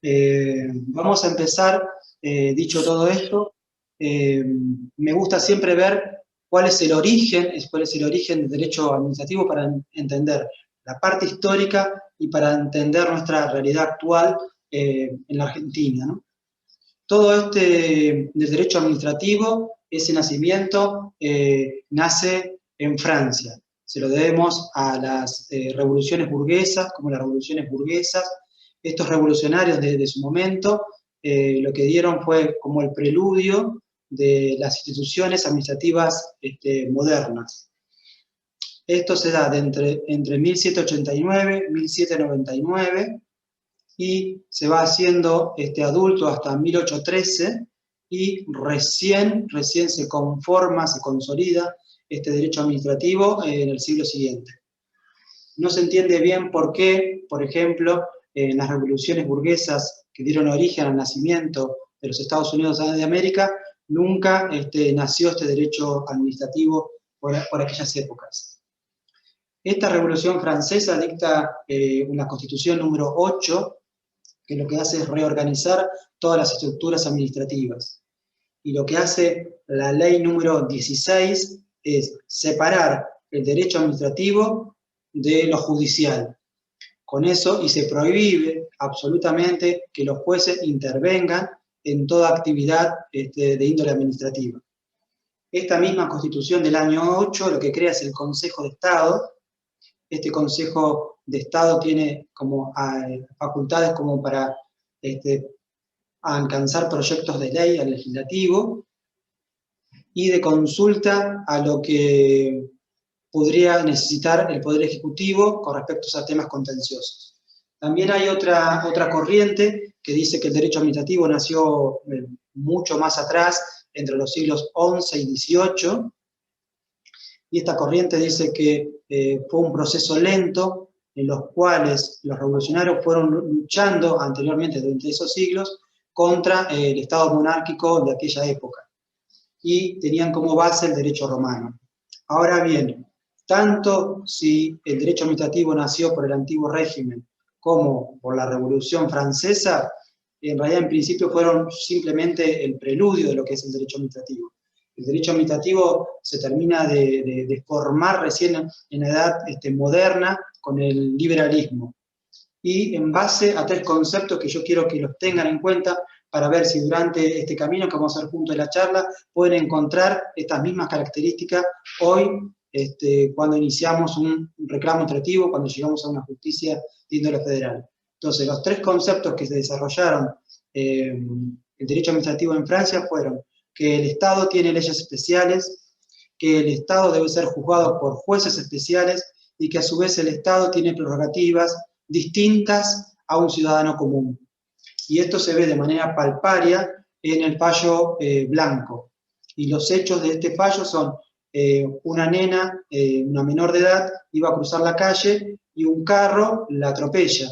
Vamos a empezar, dicho todo esto, me gusta siempre ver cuál es el origen del derecho administrativo para entender la parte histórica y para entender nuestra realidad actual en la Argentina, ¿no? Todo este del derecho administrativo, ese nacimiento nace en Francia. Se lo debemos a las revoluciones burguesas, como las revoluciones burguesas. Estos revolucionarios de su momento lo que dieron fue como el preludio de las instituciones administrativas modernas. Esto se da entre 1789 y 1799 y se va haciendo adulto hasta 1813 y recién se conforma, se consolida este derecho administrativo en el siglo siguiente. No se entiende bien por qué, por ejemplo, en las revoluciones burguesas que dieron origen al nacimiento de los Estados Unidos de América, nunca nació este derecho administrativo por aquellas épocas. Esta Revolución Francesa dicta una Constitución número 8, que lo que hace es reorganizar todas las estructuras administrativas. Y lo que hace la ley número 16 es separar el derecho administrativo de lo judicial. Con eso, y se prohíbe absolutamente que los jueces intervengan en toda actividad de índole administrativa. Esta misma Constitución del año 8 lo que crea es el Consejo de Estado. Este Consejo de Estado tiene como facultades como para alcanzar proyectos de ley al legislativo y de consulta a lo que podría necesitar el Poder Ejecutivo con respecto a temas contenciosos. También hay otra corriente que dice que el derecho administrativo nació mucho más atrás, entre los siglos XI y XVIII, y esta corriente dice que fue un proceso lento en los cuales los revolucionarios fueron luchando anteriormente durante esos siglos contra el Estado monárquico de aquella época y tenían como base el derecho romano. Ahora bien, tanto si el derecho administrativo nació por el antiguo régimen como por la Revolución Francesa, en realidad en principio fueron simplemente el preludio de lo que es el derecho administrativo. El derecho administrativo se termina de formar recién en la edad moderna con el liberalismo. Y en base a tres conceptos que yo quiero que los tengan en cuenta para ver si durante este camino que vamos a hacer juntos de la charla pueden encontrar estas mismas características hoy cuando iniciamos un reclamo administrativo, cuando llegamos a una justicia de índole federal. Entonces, los tres conceptos que se desarrollaron el derecho administrativo en Francia fueron que el Estado tiene leyes especiales, que el Estado debe ser juzgado por jueces especiales y que a su vez el Estado tiene prerrogativas distintas a un ciudadano común. Y esto se ve de manera palparia en el fallo Blanco. Y los hechos de este fallo son una nena, una menor de edad, iba a cruzar la calle y un carro la atropella.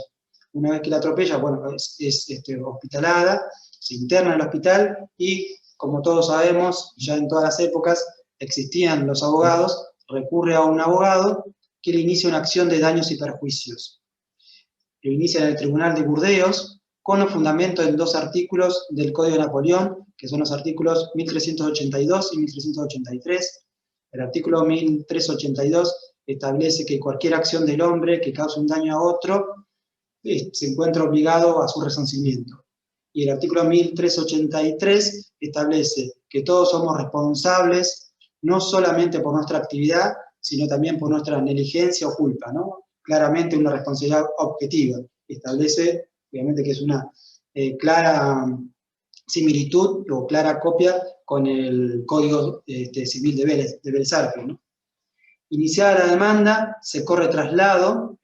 Una vez que la atropella, bueno, es hospitalada, se interna en el hospital y, como todos sabemos, ya en todas las épocas existían los abogados, recurre a un abogado que le inicia una acción de daños y perjuicios. Lo inicia en el Tribunal de Burdeos, con los fundamentos en dos artículos del Código de Napoleón, que son los artículos 1382 y 1383. El artículo 1382 establece que cualquier acción del hombre que cause un daño a otro se encuentra obligado a su resarcimiento. Y el artículo 1383 establece que todos somos responsables no solamente por nuestra actividad, sino también por nuestra negligencia o culpa, ¿no? Claramente una responsabilidad objetiva. Establece, obviamente, que es una clara similitud o clara copia con el Código Civil de Belsarque, ¿no? Iniciada la demanda, se corre traslado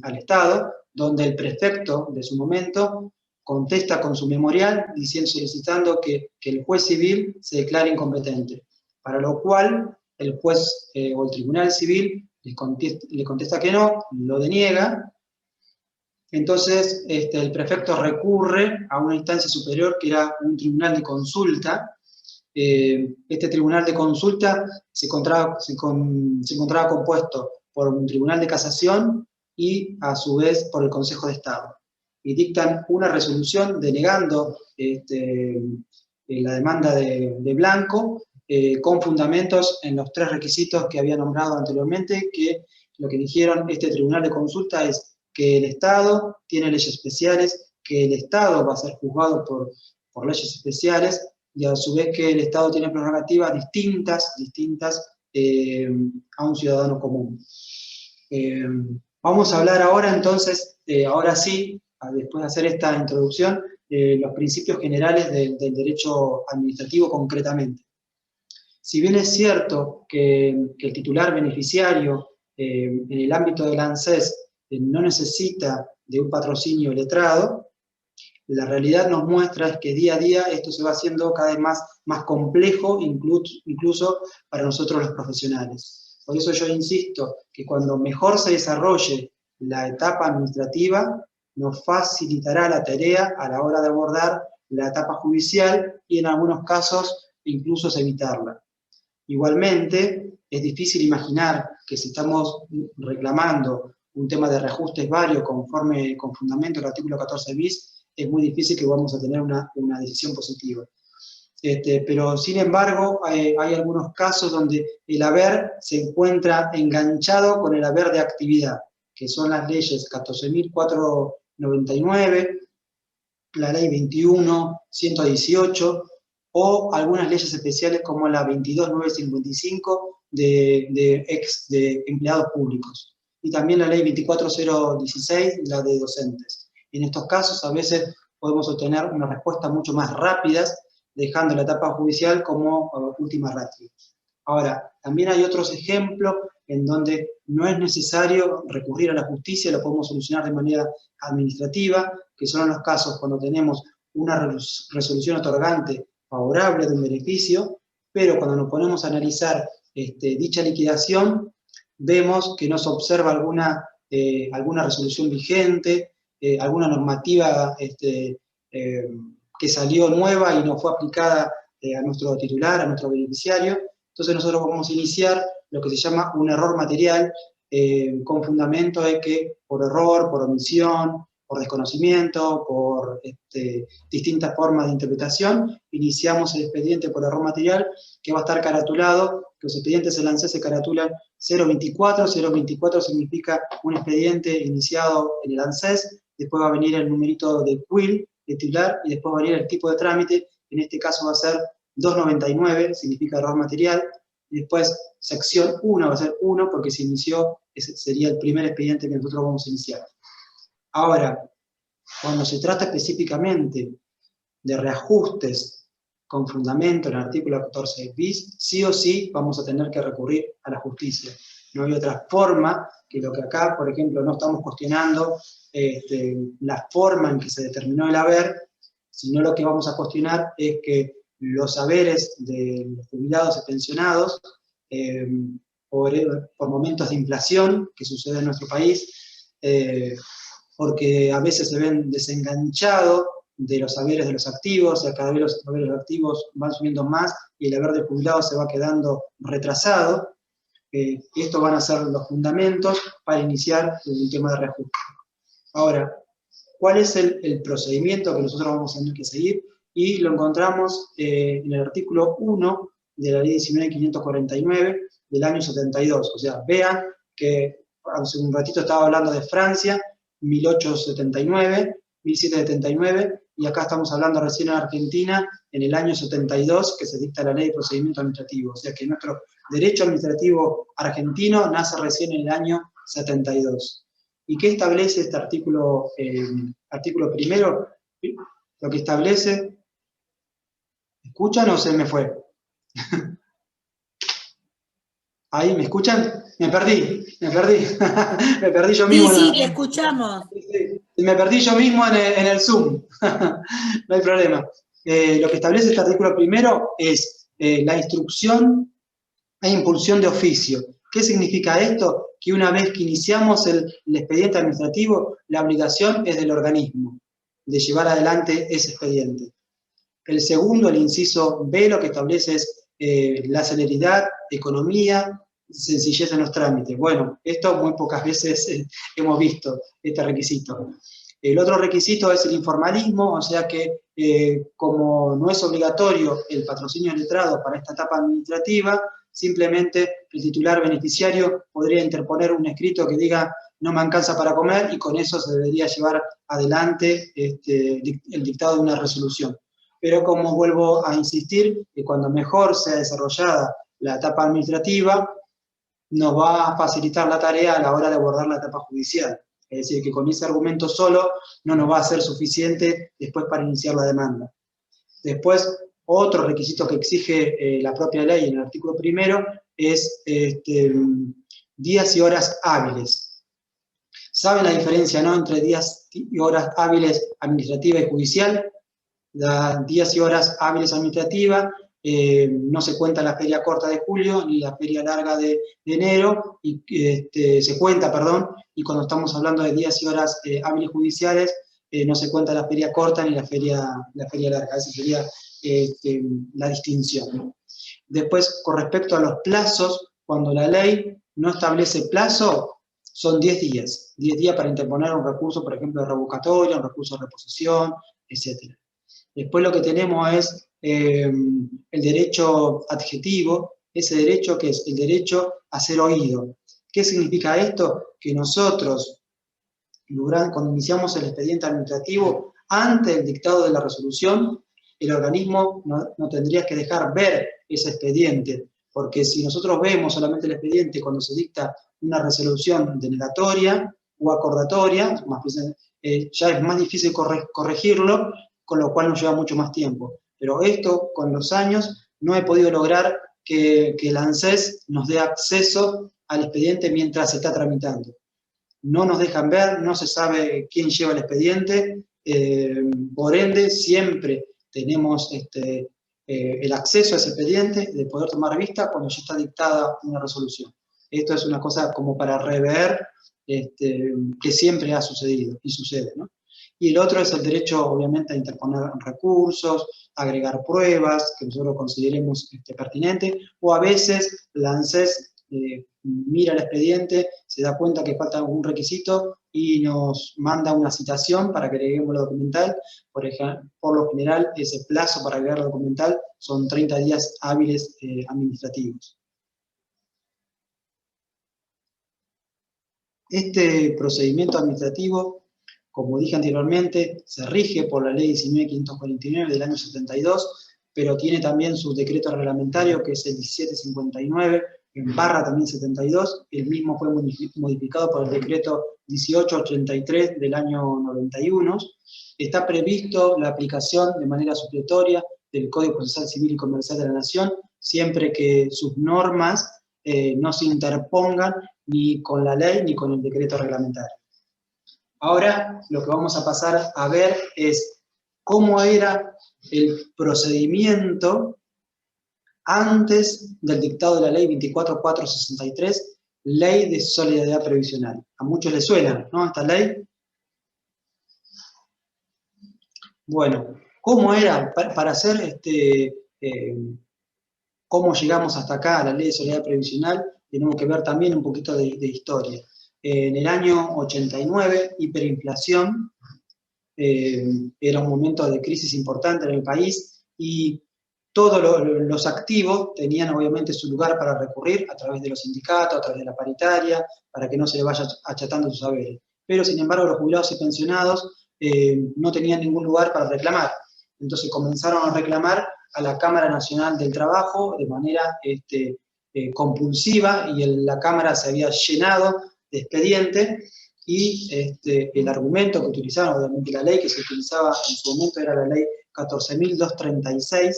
al Estado, donde el prefecto de su momento contesta con su memorial solicitando que el juez civil se declare incompetente, para lo cual el juez o el tribunal civil le contesta que no, lo deniega. Entonces el prefecto recurre a una instancia superior que era un tribunal de consulta. Este tribunal de consulta se encontraba compuesto por un tribunal de casación y a su vez por el Consejo de Estado. y dictan una resolución denegando la demanda de Blanco, con fundamentos en los 3 requisitos que había nombrado anteriormente, que lo que dijeron este tribunal de consulta es que el Estado tiene leyes especiales, que el Estado va a ser juzgado por leyes especiales, y a su vez que el Estado tiene prerrogativas distintas a un ciudadano común. Vamos a hablar ahora entonces, ahora sí, después de hacer esta introducción, los principios generales del derecho administrativo concretamente. Si bien es cierto que el titular beneficiario en el ámbito del ANSES no necesita de un patrocinio letrado, la realidad nos muestra es que día a día esto se va haciendo cada vez más complejo, incluso para nosotros los profesionales. Por eso yo insisto que cuando mejor se desarrolle la etapa administrativa, nos facilitará la tarea a la hora de abordar la etapa judicial y en algunos casos incluso evitarla. Igualmente, es difícil imaginar que si estamos reclamando un tema de reajustes varios con fundamento del artículo 14 bis, es muy difícil que vamos a tener una decisión positiva. Pero sin embargo, hay algunos casos donde el haber se encuentra enganchado con el haber de actividad, que son las leyes 14.499, la ley 21.118, o algunas leyes especiales como la 22.955 de empleados públicos, y también la ley 24.016, la de docentes. En estos casos a veces podemos obtener una respuesta mucho más rápidas, dejando la etapa judicial como última ratio. Ahora, también hay otros ejemplos en donde no es necesario recurrir a la justicia, lo podemos solucionar de manera administrativa, que son los casos cuando tenemos una resolución otorgante favorable de un beneficio, pero cuando nos ponemos a analizar dicha liquidación, vemos que no se observa alguna resolución vigente, alguna normativa que salió nueva y no fue aplicada a nuestro titular, a nuestro beneficiario. Entonces nosotros vamos a iniciar lo que se llama un error material, con fundamento de que por error, por omisión, por desconocimiento, por distintas formas de interpretación, iniciamos el expediente por error material, que va a estar caratulado, que los expedientes del ANSES se caratulan 024, 024 significa un expediente iniciado en el ANSES, después va a venir el numerito de QUIL, de titular, y después va a venir el tipo de trámite, en este caso va a ser 299, significa error material, y después sección 1 va a ser 1, porque se inició, ese sería el primer expediente que nosotros vamos a iniciar. Ahora, cuando se trata específicamente de reajustes con fundamento en el artículo 14 bis, sí o sí vamos a tener que recurrir a la justicia. No hay otra forma que lo que acá, por ejemplo, no estamos cuestionando la forma en que se determinó el haber, sino lo que vamos a cuestionar es que los haberes de los jubilados y pensionados, por momentos de inflación que sucede en nuestro país, porque a veces se ven desenganchados de los haberes de los activos, y cada vez los haberes de los activos van subiendo más y el haber del jubilado se va quedando retrasado. Estos van a ser los fundamentos para iniciar el tema de reajuste. Ahora, ¿cuál es el procedimiento que nosotros vamos a tener que seguir? Y lo encontramos en el artículo 1 de la ley 19.549 del año 72. O sea, vean que hace un ratito estaba hablando de Francia, 1879, 1779, y acá estamos hablando recién en Argentina, en el año 72, que se dicta la ley de procedimiento administrativo. O sea que nuestro derecho administrativo argentino nace recién en el año 72. ¿Y qué establece este artículo primero? Lo que establece... ¿Escuchan o se me fue? ¿Ahí me escuchan? Me perdí. Me perdí yo mismo. Sí, te escuchamos. Me perdí yo mismo en el Zoom. No hay problema. Lo que establece este artículo primero es la instrucción e impulsión de oficio. ¿Qué significa esto? Que una vez que iniciamos el expediente administrativo, la obligación es del organismo de llevar adelante ese expediente. El segundo, el inciso B, lo que establece es la celeridad, economía, sencillez en los trámites. Bueno, esto muy pocas veces hemos visto, este requisito. El otro requisito es el informalismo, o sea que como no es obligatorio el patrocinio letrado para esta etapa administrativa, simplemente el titular beneficiario podría interponer un escrito que diga no me alcanza para comer y con eso se debería llevar adelante el dictado de una resolución. Pero como vuelvo a insistir, que cuando mejor sea desarrollada la etapa administrativa, nos va a facilitar la tarea a la hora de abordar la etapa judicial. Es decir, que con ese argumento solo no nos va a ser suficiente después para iniciar la demanda. Después, otro requisito que exige la propia ley en el artículo primero es días y horas hábiles. ¿Saben la diferencia, no, entre días y horas hábiles administrativa y judicial? Las días y horas hábiles administrativas no se cuenta la feria corta de julio ni la feria larga de enero, y se cuenta, perdón, y cuando estamos hablando de días y horas hábiles judiciales, no se cuenta la feria corta ni la feria larga. Esa sería la distinción. Después, con respecto a los plazos, cuando la ley no establece plazo, son 10 días. 10 días para interponer un recurso, por ejemplo, de revocatoria, un recurso de reposición, etc. Después lo que tenemos es el derecho adjetivo, ese derecho que es el derecho a ser oído. ¿Qué significa esto? Que nosotros, cuando iniciamos el expediente administrativo, ante el dictado de la resolución, el organismo no tendría que dejar ver ese expediente, porque si nosotros vemos solamente el expediente cuando se dicta una resolución denegatoria o acordatoria, ya es más difícil corregirlo, con lo cual nos lleva mucho más tiempo. Pero esto, con los años, no he podido lograr que el ANSES nos dé acceso al expediente mientras se está tramitando. No nos dejan ver, no se sabe quién lleva el expediente, por ende, siempre tenemos el acceso a ese expediente, de poder tomar vista cuando ya está dictada una resolución. Esto es una cosa como para rever que siempre ha sucedido y sucede, ¿no? Y el otro es el derecho, obviamente, a interponer recursos, agregar pruebas que nosotros consideremos pertinentes, o a veces la ANSES mira el expediente, se da cuenta que falta algún requisito y nos manda una citación para que agreguemos la documental. Por lo general, ese plazo para agregar la documental son 30 días hábiles administrativos. Este procedimiento administrativo, como dije anteriormente, se rige por la Ley 19.549 del año 72, pero tiene también su decreto reglamentario, que es el 1759, en barra también 72, el mismo fue modificado por el decreto 1883 del año 91. Está previsto la aplicación de manera supletoria del Código Procesal Civil y Comercial de la Nación, siempre que sus normas no se interpongan ni con la ley ni con el decreto reglamentario. Ahora lo que vamos a pasar a ver es cómo era el procedimiento antes del dictado de la ley 24463, Ley de Solidaridad Previsional. A muchos les suena, ¿no?, esta ley. Bueno, ¿cómo era? Para hacer cómo llegamos hasta acá a la Ley de Solidaridad Previsional, tenemos que ver también un poquito de historia. En el año 89, hiperinflación, era un momento de crisis importante en el país y todos los activos tenían obviamente su lugar para recurrir a través de los sindicatos, a través de la paritaria, para que no se le vaya achatando sus saberes. Pero sin embargo los jubilados y pensionados no tenían ningún lugar para reclamar. Entonces comenzaron a reclamar a la Cámara Nacional del Trabajo de manera compulsiva, y la Cámara se había llenado de expedientes, y el argumento que utilizaron, obviamente la ley que se utilizaba en su momento era la ley 14.236,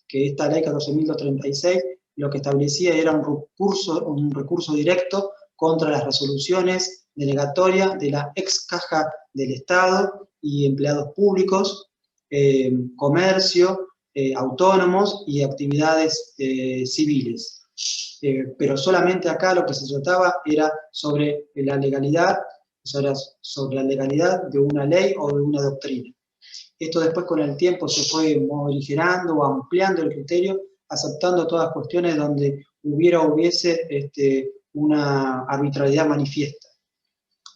que esta ley 14.236 lo que establecía era un recurso directo contra las resoluciones denegatorias de la ex caja del Estado y empleados públicos, comercio, autónomos y actividades civiles. Pero solamente acá lo que se trataba era sobre la legalidad, sobre la legalidad de una ley o de una doctrina. Esto después con el tiempo se fue modificando o ampliando el criterio, aceptando todas cuestiones donde hubiese una arbitrariedad manifiesta.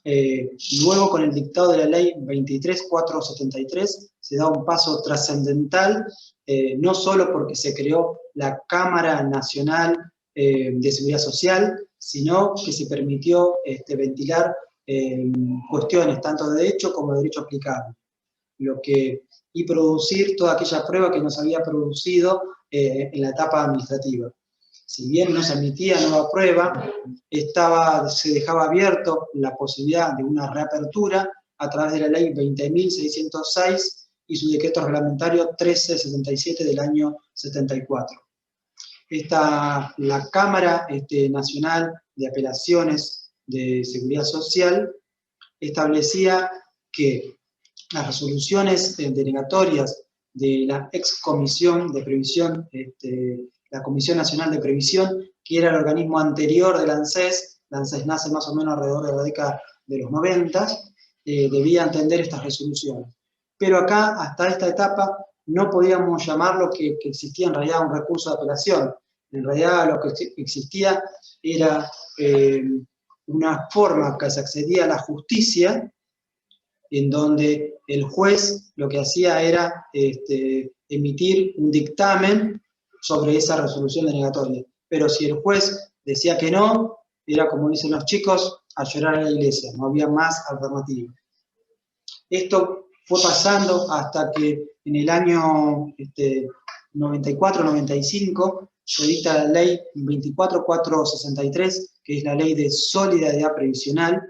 Luego, con el dictado de la ley 23.473, se da un paso trascendental, no solo porque se creó la Cámara Nacional de Seguridad Social, sino que se permitió ventilar cuestiones tanto de derecho como de derecho aplicable, y producir toda aquella prueba que no se había producido en la etapa administrativa. Si bien no se emitía nueva prueba, se dejaba abierto la posibilidad de una reapertura a través de la ley 20.606 y su decreto reglamentario 1377 del año 74. La Cámara Nacional de Apelaciones de Seguridad Social establecía que las resoluciones denegatorias de la ex Comisión de Previsión, la Comisión Nacional de Previsión, que era el organismo anterior del ANSES nace más o menos alrededor de la década de los 90, debía entender estas resoluciones. Pero acá, hasta esta etapa, no podíamos llamarlo que existía en realidad un recurso de apelación. En realidad lo que existía era una forma que se accedía a la justicia, en donde el juez lo que hacía era emitir un dictamen sobre esa resolución denegatoria. Pero si el juez decía que no, era como dicen los chicos, a llorar a la iglesia, no había más alternativa. Esto fue pasando hasta que en el año 94-95 se dicta la ley 24.463, que es la ley de solidaridad previsional,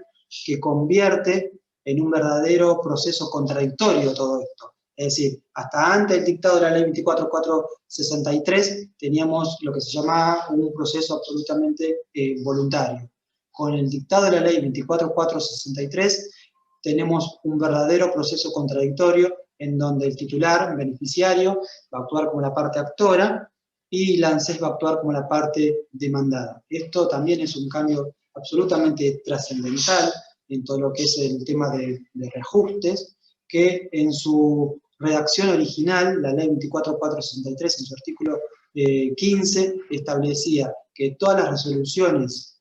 que convierte en un verdadero proceso contradictorio todo esto. Es decir, hasta antes del dictado de la ley 24.463 teníamos lo que se llamaba un proceso absolutamente voluntario. Con el dictado de la ley 24.463 tenemos un verdadero proceso contradictorio en donde el titular, beneficiario, va a actuar como la parte actora y la ANSES va a actuar como la parte demandada. Esto también es un cambio absolutamente trascendental en todo lo que es el tema de reajustes, que en su redacción original, la ley 24.463, en su artículo 15, establecía que todas las resoluciones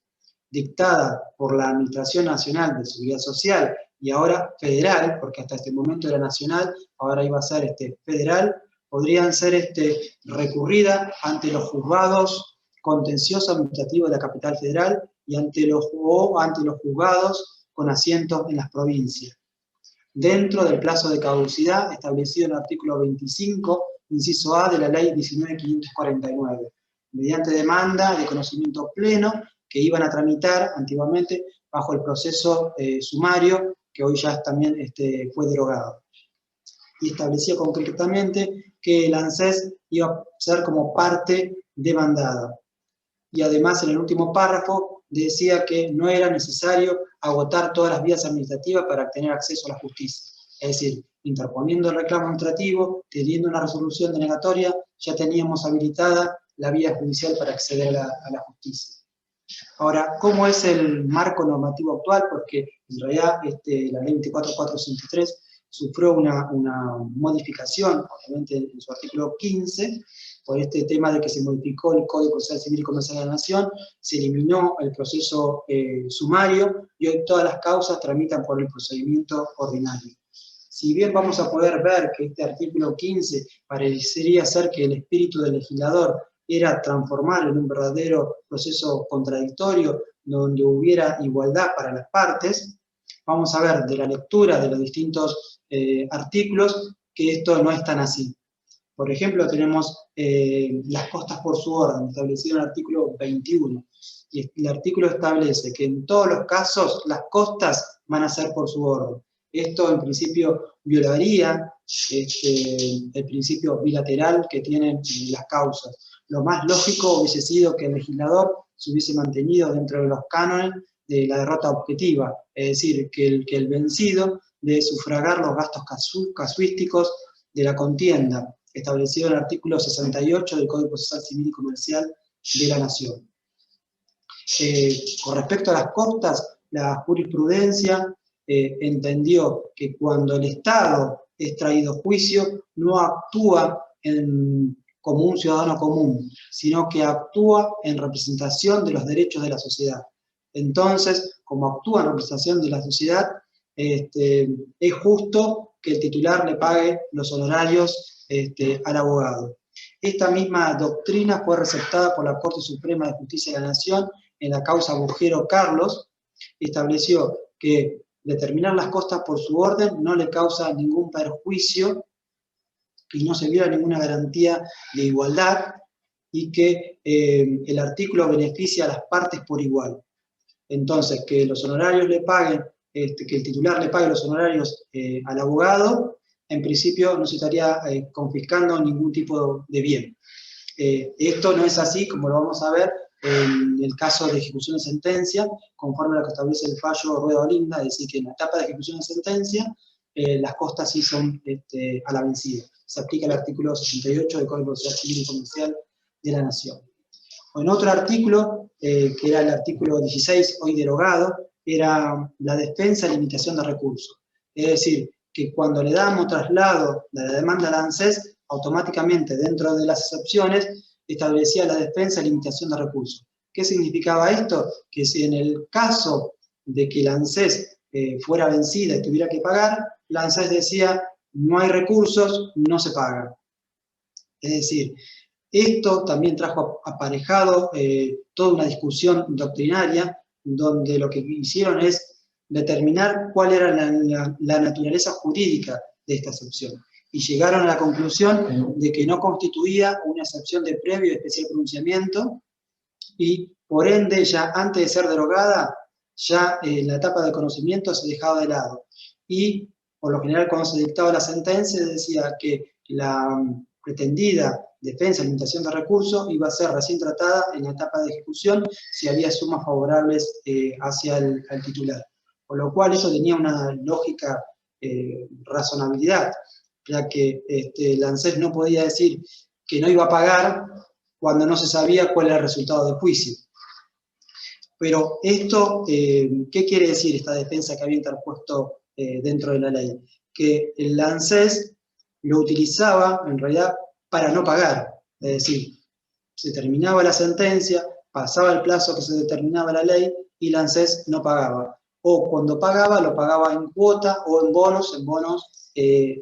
dictadas por la Administración Nacional de Seguridad Social, y ahora federal, porque hasta este momento era nacional, ahora iba a ser federal, podrían ser recurridas ante los juzgados contenciosos administrativos de la capital federal y ante los juzgados con asientos en las provincias, dentro del plazo de caducidad establecido en el artículo 25, inciso A de la ley 19.549, mediante demanda de conocimiento pleno que iban a tramitar antiguamente bajo el proceso sumario, que hoy ya también fue derogado. Y establecía concretamente que el ANSES iba a ser como parte demandada. Y además, en el último párrafo, decía que no era necesario agotar todas las vías administrativas para tener acceso a la justicia. Es decir, interponiendo el reclamo administrativo, teniendo una resolución denegatoria, ya teníamos habilitada la vía judicial para acceder a la justicia. Ahora, ¿cómo es el marco normativo actual? Porque en realidad la ley 24.463 sufrió una modificación, obviamente en su artículo 15, por este tema de que se modificó el Código Procesal Civil y Comercial de la Nación, se eliminó el proceso sumario y hoy todas las causas tramitan por el procedimiento ordinario. Si bien vamos a poder ver que este artículo 15 parecería ser que el espíritu del legislador era transformar en un verdadero proceso contradictorio donde hubiera igualdad para las partes, vamos a ver de la lectura de los distintos artículos que esto no es tan así. Por ejemplo, tenemos las costas por su orden, establecido en el artículo 21. Y el artículo establece que en todos los casos las costas van a ser por su orden. Esto en principio violaría el principio bilateral que tienen las causas. Lo más lógico hubiese sido que el legislador se hubiese mantenido dentro de los cánones de la derrota objetiva, es decir, que el vencido debe sufragar los gastos casuísticos de la contienda, establecido en el artículo 68 del Código Procesal Civil y Comercial de la Nación. Con respecto a las costas, la jurisprudencia entendió que cuando el Estado es traído a juicio, no actúa como un ciudadano común, sino que actúa en representación de los derechos de la sociedad. Entonces, como actúa en representación de la sociedad, es justo que el titular le pague los honorarios al abogado. Esta misma doctrina fue receptada por la Corte Suprema de Justicia de la Nación en la causa Bujero Carlos. Estableció que determinar las costas por su orden no le causa ningún perjuicio y no se viola ninguna garantía de igualdad, y que el artículo beneficia a las partes por igual. Entonces, que los honorarios le paguen, que el titular le pague los honorarios al abogado, en principio no se estaría confiscando ningún tipo de bien. Esto no es así, como lo vamos a ver en el caso de ejecución de sentencia, conforme a lo que establece el fallo Rueda Olinda, es decir, que en la etapa de ejecución de sentencia, las costas sí son a la vencida. Se aplica el artículo 68 del Código Procesal Civil y Comercial de la Nación. En otro artículo, que era el artículo 16, hoy derogado, era la defensa y limitación de recursos. Es decir, que cuando le damos traslado de la demanda al ANSES, automáticamente dentro de las excepciones establecía la defensa y limitación de recursos. ¿Qué significaba esto? Que si en el caso de que el ANSES fuera vencida y tuviera que pagar, el ANSES decía, no hay recursos, no se paga. Es decir, esto también trajo aparejado toda una discusión doctrinaria, donde lo que hicieron es determinar cuál era la naturaleza jurídica de esta excepción. Y llegaron a la conclusión de que no constituía una excepción de previo y especial pronunciamiento, y por ende, ya antes de ser derogada, ya en la etapa de conocimiento se dejaba de lado. Y por lo general, cuando se dictaba la sentencia, se decía que la pretendida defensa y limitación de recursos iba a ser recién tratada en la etapa de ejecución si había sumas favorables hacia el titular. Por lo cual eso tenía una lógica razonabilidad, ya que el ANSES no podía decir que no iba a pagar cuando no se sabía cuál era el resultado del juicio. Pero esto, ¿qué quiere decir esta defensa que había interpuesto dentro de la ley? Que el ANSES lo utilizaba, en realidad, para no pagar. Es decir, se terminaba la sentencia, pasaba el plazo que se determinaba la ley y el ANSES no pagaba. O cuando pagaba, lo pagaba en cuota o en bonos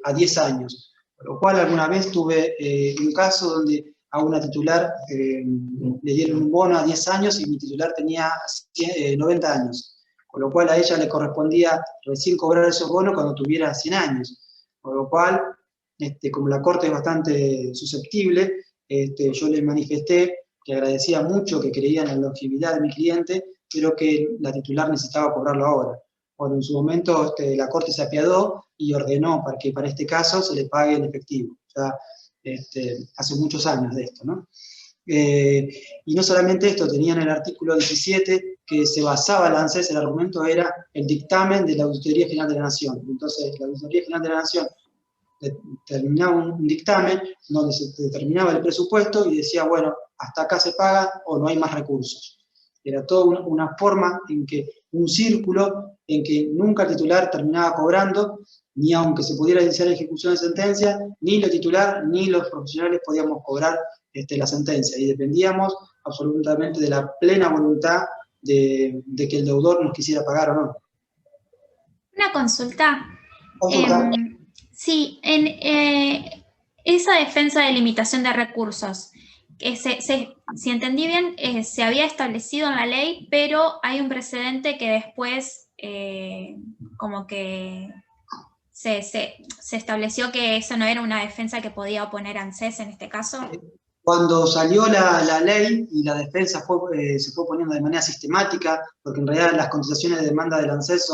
a 10 años. Por lo cual alguna vez tuve un caso donde a una titular le dieron un bono a 10 años y mi titular tenía 90 años. Con lo cual a ella le correspondía recién cobrar esos bonos cuando tuviera 100 años. Por lo cual, como la Corte es bastante susceptible, yo le manifesté que agradecía mucho, que creía en la longevidad de mi cliente, pero que la titular necesitaba cobrarlo ahora. Bueno, en su momento la Corte se apiadó y ordenó para que para este caso se le pague en efectivo. Ya, hace muchos años de esto, ¿no? Y no solamente esto, tenían el artículo 17 que se basaba el ANSES, el argumento era el dictamen de la Auditoría General de la Nación. Entonces, la Auditoría General de la Nación determinaba un dictamen donde se determinaba el presupuesto y decía, bueno, hasta acá se paga o no hay más recursos. Era toda una forma en que, un círculo en que nunca el titular terminaba cobrando, ni aunque se pudiera iniciar la ejecución de sentencia, ni el titular ni los profesionales podíamos cobrar la sentencia, y dependíamos absolutamente de la plena voluntad de que el deudor nos quisiera pagar o no. Una consulta. Sí, en esa defensa de limitación de recursos, si entendí bien, se había establecido en la ley, pero hay un precedente que después como que se estableció que eso no era una defensa que podía oponer ANSES en este caso. Cuando salió la ley y la defensa se fue poniendo de manera sistemática, porque en realidad las contestaciones de demanda del ANSES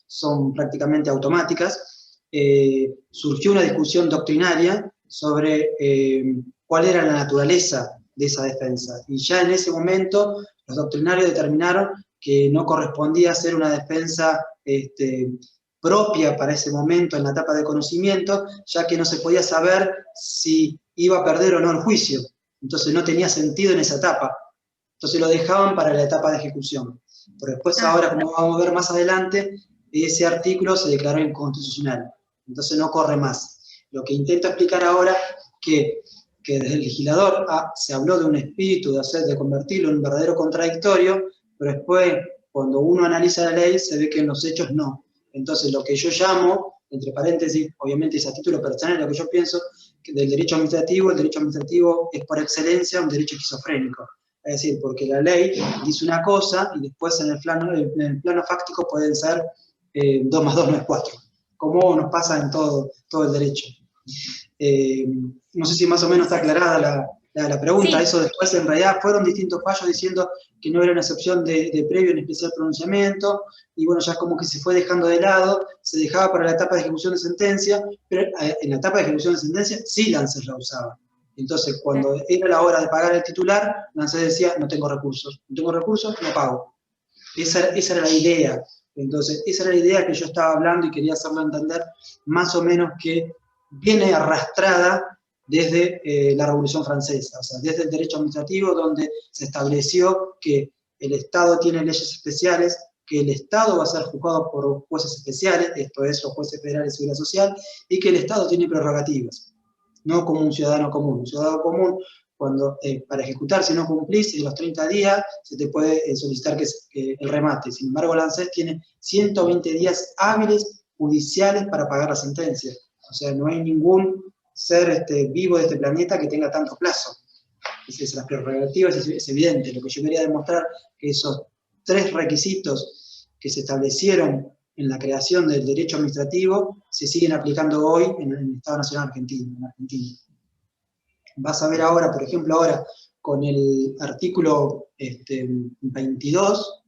son prácticamente automáticas, surgió una discusión doctrinaria sobre cuál era la naturaleza de esa defensa. Y ya en ese momento los doctrinarios determinaron que no correspondía hacer una defensa propia para ese momento en la etapa de conocimiento, ya que no se podía saber si iba a perder o no el juicio. Entonces no tenía sentido en esa etapa. Entonces lo dejaban para la etapa de ejecución. Pero después ahora, como vamos a ver más adelante, ese artículo se declaró inconstitucional. Entonces no corre más. Lo que intento explicar ahora que desde el legislador se habló de un espíritu de convertirlo en un verdadero contradictorio, pero después cuando uno analiza la ley se ve que en los hechos no. Entonces lo que yo llamo, entre paréntesis, obviamente es a título personal, lo que yo pienso que del derecho administrativo, el derecho administrativo es por excelencia un derecho esquizofrénico. Es decir, porque la ley dice una cosa y después en el plano fáctico pueden ser 2 más 2 no es 4, como nos pasa en todo el derecho. No sé si más o menos está aclarada la pregunta. Sí. Eso después en realidad fueron distintos fallos diciendo que no era una excepción de previo en especial pronunciamiento, y bueno, ya como que se fue dejando de lado, se dejaba para la etapa de ejecución de sentencia, pero en la etapa de ejecución de sentencia sí la ANSES la usaba. Entonces, cuando era la hora de pagar el titular, la ANSES decía, no tengo recursos, no pago. Esa era la idea. Entonces, esa era la idea que yo estaba hablando y quería hacerlo entender más o menos que viene arrastrada desde la Revolución Francesa, o sea, desde el derecho administrativo, donde se estableció que el Estado tiene leyes especiales, que el Estado va a ser juzgado por jueces especiales, esto es, los jueces federales de seguridad social, y que el Estado tiene prerrogativas, no como un ciudadano común. Un ciudadano común, cuando para ejecutar, si no cumplís en los 30 días, se te puede solicitar que el remate. Sin embargo, la ANSES tiene 120 días hábiles judiciales para pagar la sentencia. O sea, no hay ningún ser vivo de este planeta que tenga tanto plazo. Es las prerrogativas, es evidente. Lo que yo quería demostrar que esos 3 requisitos que se establecieron en la creación del derecho administrativo se siguen aplicando hoy en el Estado Nacional Argentino, en Argentina. Vas a ver ahora, por ejemplo, ahora con el artículo 22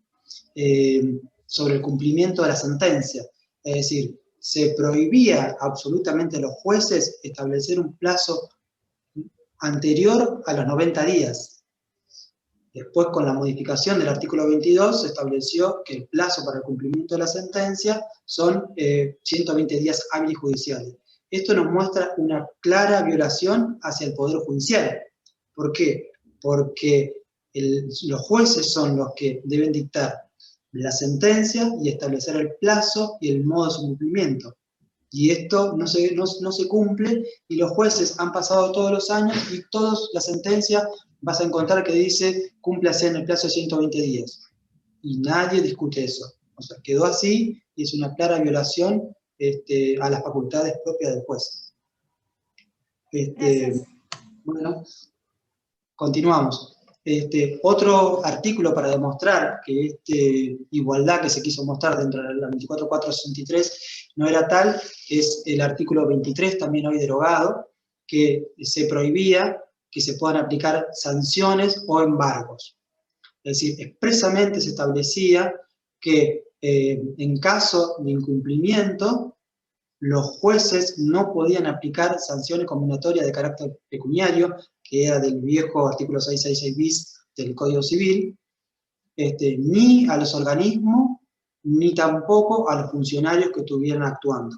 sobre el cumplimiento de la sentencia. Es decir, se prohibía absolutamente a los jueces establecer un plazo anterior a los 90 días. Después, con la modificación del artículo 22, se estableció que el plazo para el cumplimiento de la sentencia son 120 días hábiles judiciales. Esto nos muestra una clara violación hacia el Poder Judicial. ¿Por qué? Porque los jueces son los que deben dictar la sentencia y establecer el plazo y el modo de su cumplimiento. Y esto no se cumple, y los jueces han pasado todos los años y todas las sentencias vas a encontrar que dice cúmplase en el plazo de 120 días. Y nadie discute eso. O sea, quedó así y es una clara violación a las facultades propias del juez. Bueno, continuamos. Otro artículo para demostrar que esta igualdad que se quiso mostrar dentro de la 24.463 no era tal, es el artículo 23, también hoy derogado, que se prohibía que se puedan aplicar sanciones o embargos. Es decir, expresamente se establecía que en caso de incumplimiento, los jueces no podían aplicar sanciones combinatorias de carácter pecuniario, que era del viejo artículo 666 bis del Código Civil, ni a los organismos, ni tampoco a los funcionarios que estuvieran actuando.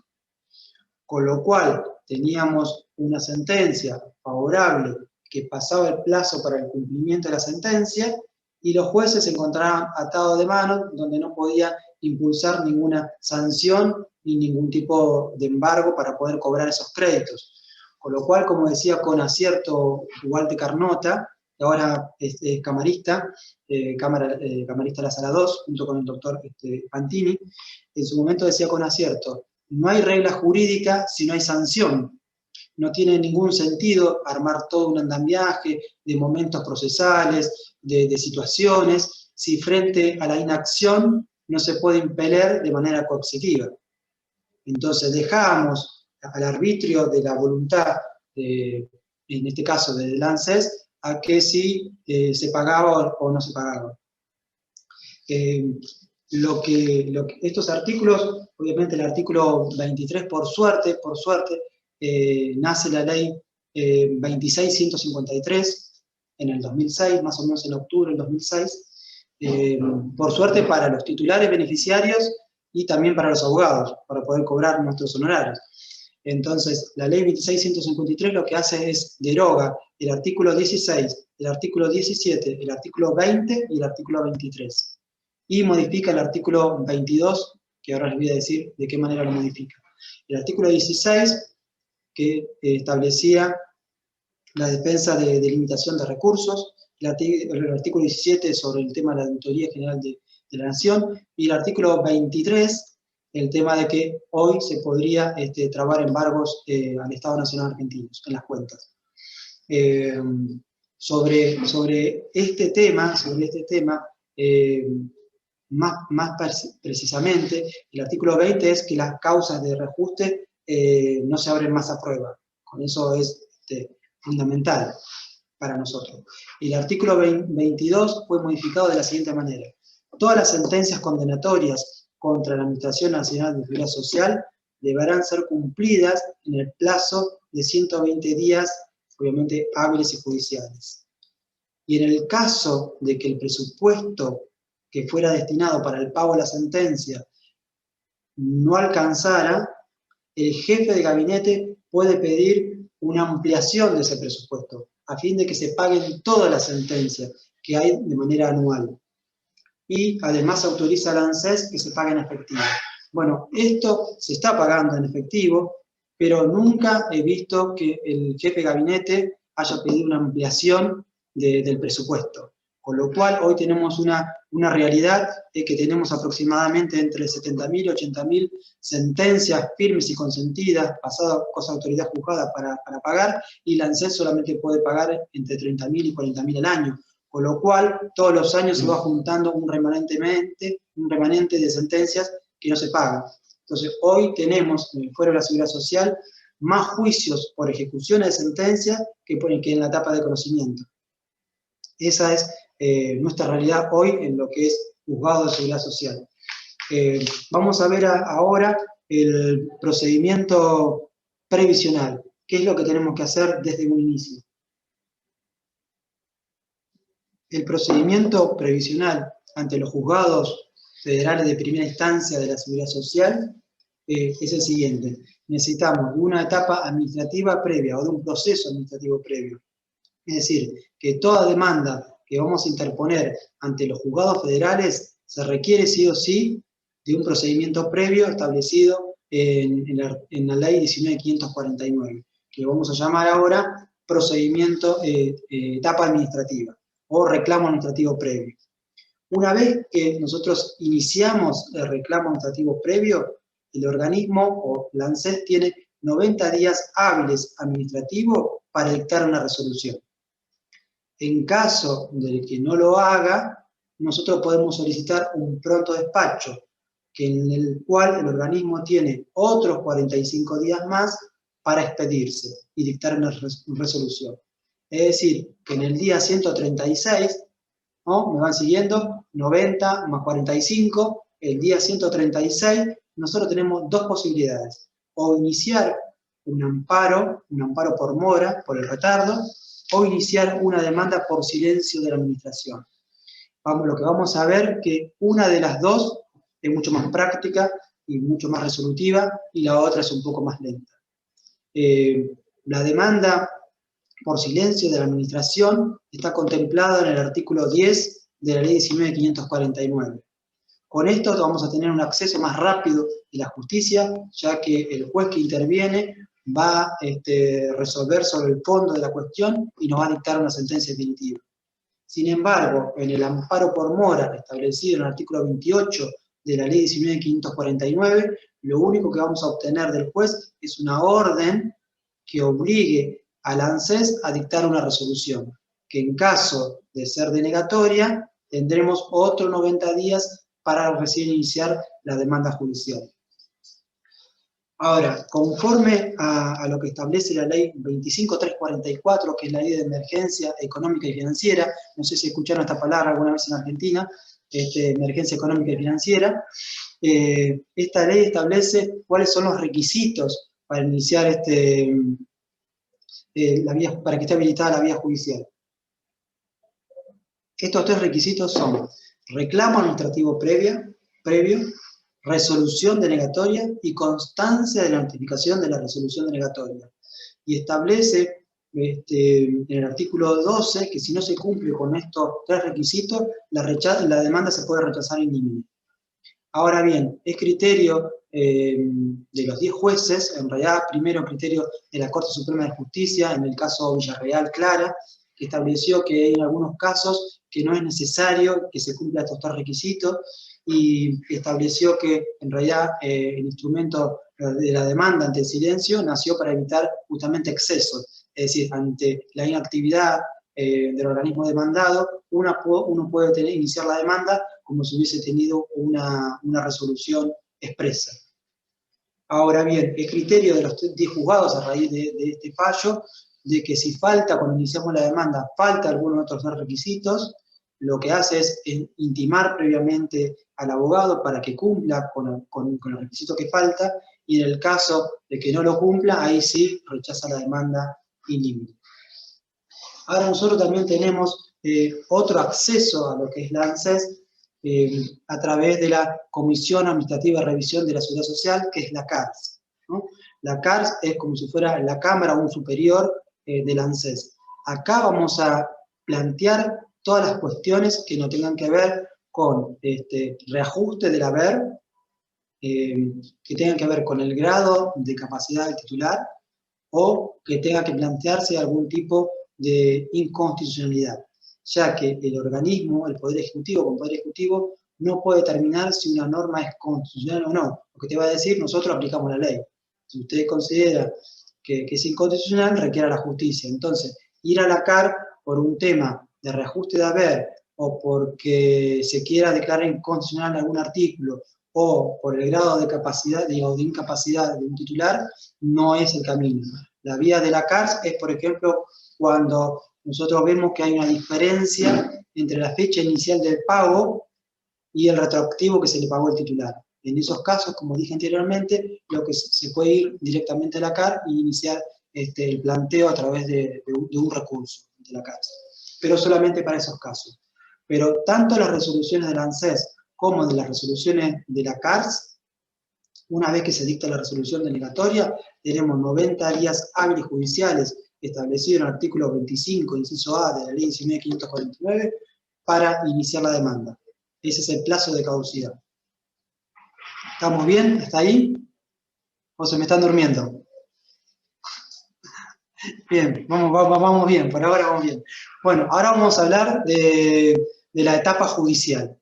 Con lo cual, teníamos una sentencia favorable que pasaba el plazo para el cumplimiento de la sentencia, y los jueces se encontraban atados de manos, donde no podían impulsar ninguna sanción ni ningún tipo de embargo para poder cobrar esos créditos. Con lo cual, como decía con acierto Walter Carnota, que ahora es camarista, camarista de la Sala 2, junto con el doctor Fantini, en su momento decía con acierto, no hay regla jurídica si no hay sanción. No tiene ningún sentido armar todo un andamiaje de momentos procesales, de situaciones, si frente a la inacción no se puede impeler de manera coercitiva. Entonces dejamos al arbitrio de la voluntad, en este caso de ANSES, a que si se pagaba o no se pagaba. Estos artículos, obviamente el artículo 23, por suerte, nace la ley 26.153 en el 2006, más o menos en octubre del 2006, por suerte para los titulares beneficiarios y también para los abogados, para poder cobrar nuestros honorarios. Entonces, la ley 26.153 lo que hace es deroga el artículo 16, el artículo 17, el artículo 20 y el artículo 23. Y modifica el artículo 22, que ahora les voy a decir de qué manera lo modifica. El artículo 16, que establecía la defensa de limitación de recursos, el artículo 17 sobre el tema de la Auditoría General de de la Nación, y el artículo 23, el tema de que hoy se podría trabar embargos al Estado Nacional Argentino en las cuentas. Sobre este tema, más precisamente, el artículo 20 es que las causas de reajuste no se abren más a prueba. Con eso es fundamental para nosotros. El artículo 22 fue modificado de la siguiente manera. Todas las sentencias condenatorias contra la Administración Nacional de Seguridad Social deberán ser cumplidas en el plazo de 120 días, obviamente hábiles y judiciales. Y en el caso de que el presupuesto que fuera destinado para el pago de la sentencia no alcanzara, el jefe de gabinete puede pedir una ampliación de ese presupuesto, a fin de que se paguen todas las sentencias que hay de manera anual. Y además autoriza al ANSES que se pague en efectivo. Bueno, esto se está pagando en efectivo, pero nunca he visto que el jefe de gabinete haya pedido una ampliación del presupuesto. Con lo cual, hoy tenemos una realidad que tenemos aproximadamente entre 70.000 y 80.000 sentencias firmes y consentidas, pasadas cosa autoridad juzgada para pagar, y la ANSES solamente puede pagar entre 30.000 y 40.000 al año. Con lo cual, todos los años se va juntando un remanente de sentencias que no se pagan. Entonces, hoy tenemos en el Fuero de la Seguridad Social más juicios por ejecuciones de sentencias que en la etapa de conocimiento. Esa es nuestra realidad hoy en lo que es juzgado de seguridad social. Vamos a ver ahora el procedimiento previsional. ¿Qué es lo que tenemos que hacer desde un inicio? El procedimiento previsional ante los juzgados federales de primera instancia de la seguridad social es el siguiente. Necesitamos de una etapa administrativa previa o de un proceso administrativo previo. Es decir, que toda demanda que vamos a interponer ante los juzgados federales se requiere sí o sí de un procedimiento previo establecido en la ley 19.549, que vamos a llamar ahora procedimiento etapa administrativa o reclamo administrativo previo. Una vez que nosotros iniciamos el reclamo administrativo previo, el organismo o la ANSES tiene 90 días hábiles administrativos para dictar una resolución. En caso de que no lo haga, nosotros podemos solicitar un pronto despacho, en el cual el organismo tiene otros 45 días más para expedirse y dictar una resolución. Es decir, que en el día 136, ¿no? ¿Me van siguiendo? 90 más 45, el día 136, nosotros tenemos dos posibilidades. O iniciar un amparo por mora, por el retardo, o iniciar una demanda por silencio de la administración. Lo que vamos a ver que una de las dos es mucho más práctica y mucho más resolutiva, y la otra es un poco más lenta. La demanda por silencio de la administración está contemplada en el artículo 10 de la ley 19.549. Con esto vamos a tener un acceso más rápido de la justicia, ya que el juez que interviene va a resolver sobre el fondo de la cuestión y nos va a dictar una sentencia definitiva. Sin embargo, en el amparo por mora establecido en el artículo 28 de la ley 19.549, lo único que vamos a obtener del juez es una orden que obligue al ANSES a dictar una resolución, que en caso de ser denegatoria, tendremos otros 90 días para recién iniciar la demanda judicial. Ahora, conforme a lo que establece la ley 25.344, que es la ley de emergencia económica y financiera, no sé si escucharon esta palabra alguna vez en Argentina, emergencia económica y financiera, esta ley establece cuáles son los requisitos para iniciar para que esté habilitada la vía judicial. Estos tres requisitos son reclamo administrativo previo, resolución denegatoria y constancia de la notificación de la resolución denegatoria. Y establece en el artículo 12 que si no se cumple con estos tres requisitos, la demanda se puede rechazar in limine. Ahora bien, es criterio de los 10 jueces, en realidad primero criterio de la Corte Suprema de Justicia, en el caso Villarreal Clara, que estableció que hay en algunos casos que no es necesario que se cumpla estos 3 requisitos, y estableció que en realidad el instrumento de la demanda ante el silencio nació para evitar justamente excesos, es decir, ante la inactividad del organismo demandado, uno puede iniciar la demanda como si hubiese tenido una resolución expresa. Ahora bien, el criterio de los 10 juzgados a raíz de este fallo, de que si falta, cuando iniciamos la demanda, falta alguno de otros 2 requisitos, lo que hace es intimar previamente al abogado para que cumpla con el requisito que falta, y en el caso de que no lo cumpla, ahí sí rechaza la demanda in limine. Ahora nosotros también tenemos otro acceso a lo que es la ANSES a través de la Comisión Administrativa de Revisión de la Seguridad Social, que es la CARS, ¿no? La CARS es como si fuera la Cámara o un superior de la ANSES. Acá vamos a plantear todas las cuestiones que no tengan que ver con reajuste del haber, que tengan que ver con el grado de capacidad del titular, o que tenga que plantearse algún tipo de inconstitucionalidad, ya que el organismo, el Poder Ejecutivo como Poder Ejecutivo, no puede determinar si una norma es constitucional o no. Lo que te va a decir, nosotros aplicamos la ley. Si usted considera que es inconstitucional, requiere la justicia. Entonces, ir a la CAR por un tema de reajuste de haber, o porque se quiera declarar inconstitucional algún artículo, o por el grado de capacidad o de incapacidad de un titular, no es el camino. La vía de la CARS es, por ejemplo, cuando nosotros vemos que hay una diferencia entre la fecha inicial del pago y el retroactivo que se le pagó al titular. En esos casos, como dije anteriormente, lo que se puede ir directamente a la CAR y iniciar el planteo a través de un recurso de la CARS, pero solamente para esos casos. Pero tanto las resoluciones de la ANSES como de las resoluciones de la CARS, una vez que se dicta la resolución denegatoria, tenemos 90 días hábiles judiciales establecidos en el artículo 25, inciso A de la ley 19.549, para iniciar la demanda. Ese es el plazo de caducidad. ¿Estamos bien? ¿Está ahí? ¿O se me están durmiendo? Bien, vamos bien, por ahora vamos bien. Bueno, ahora vamos a hablar de la etapa judicial.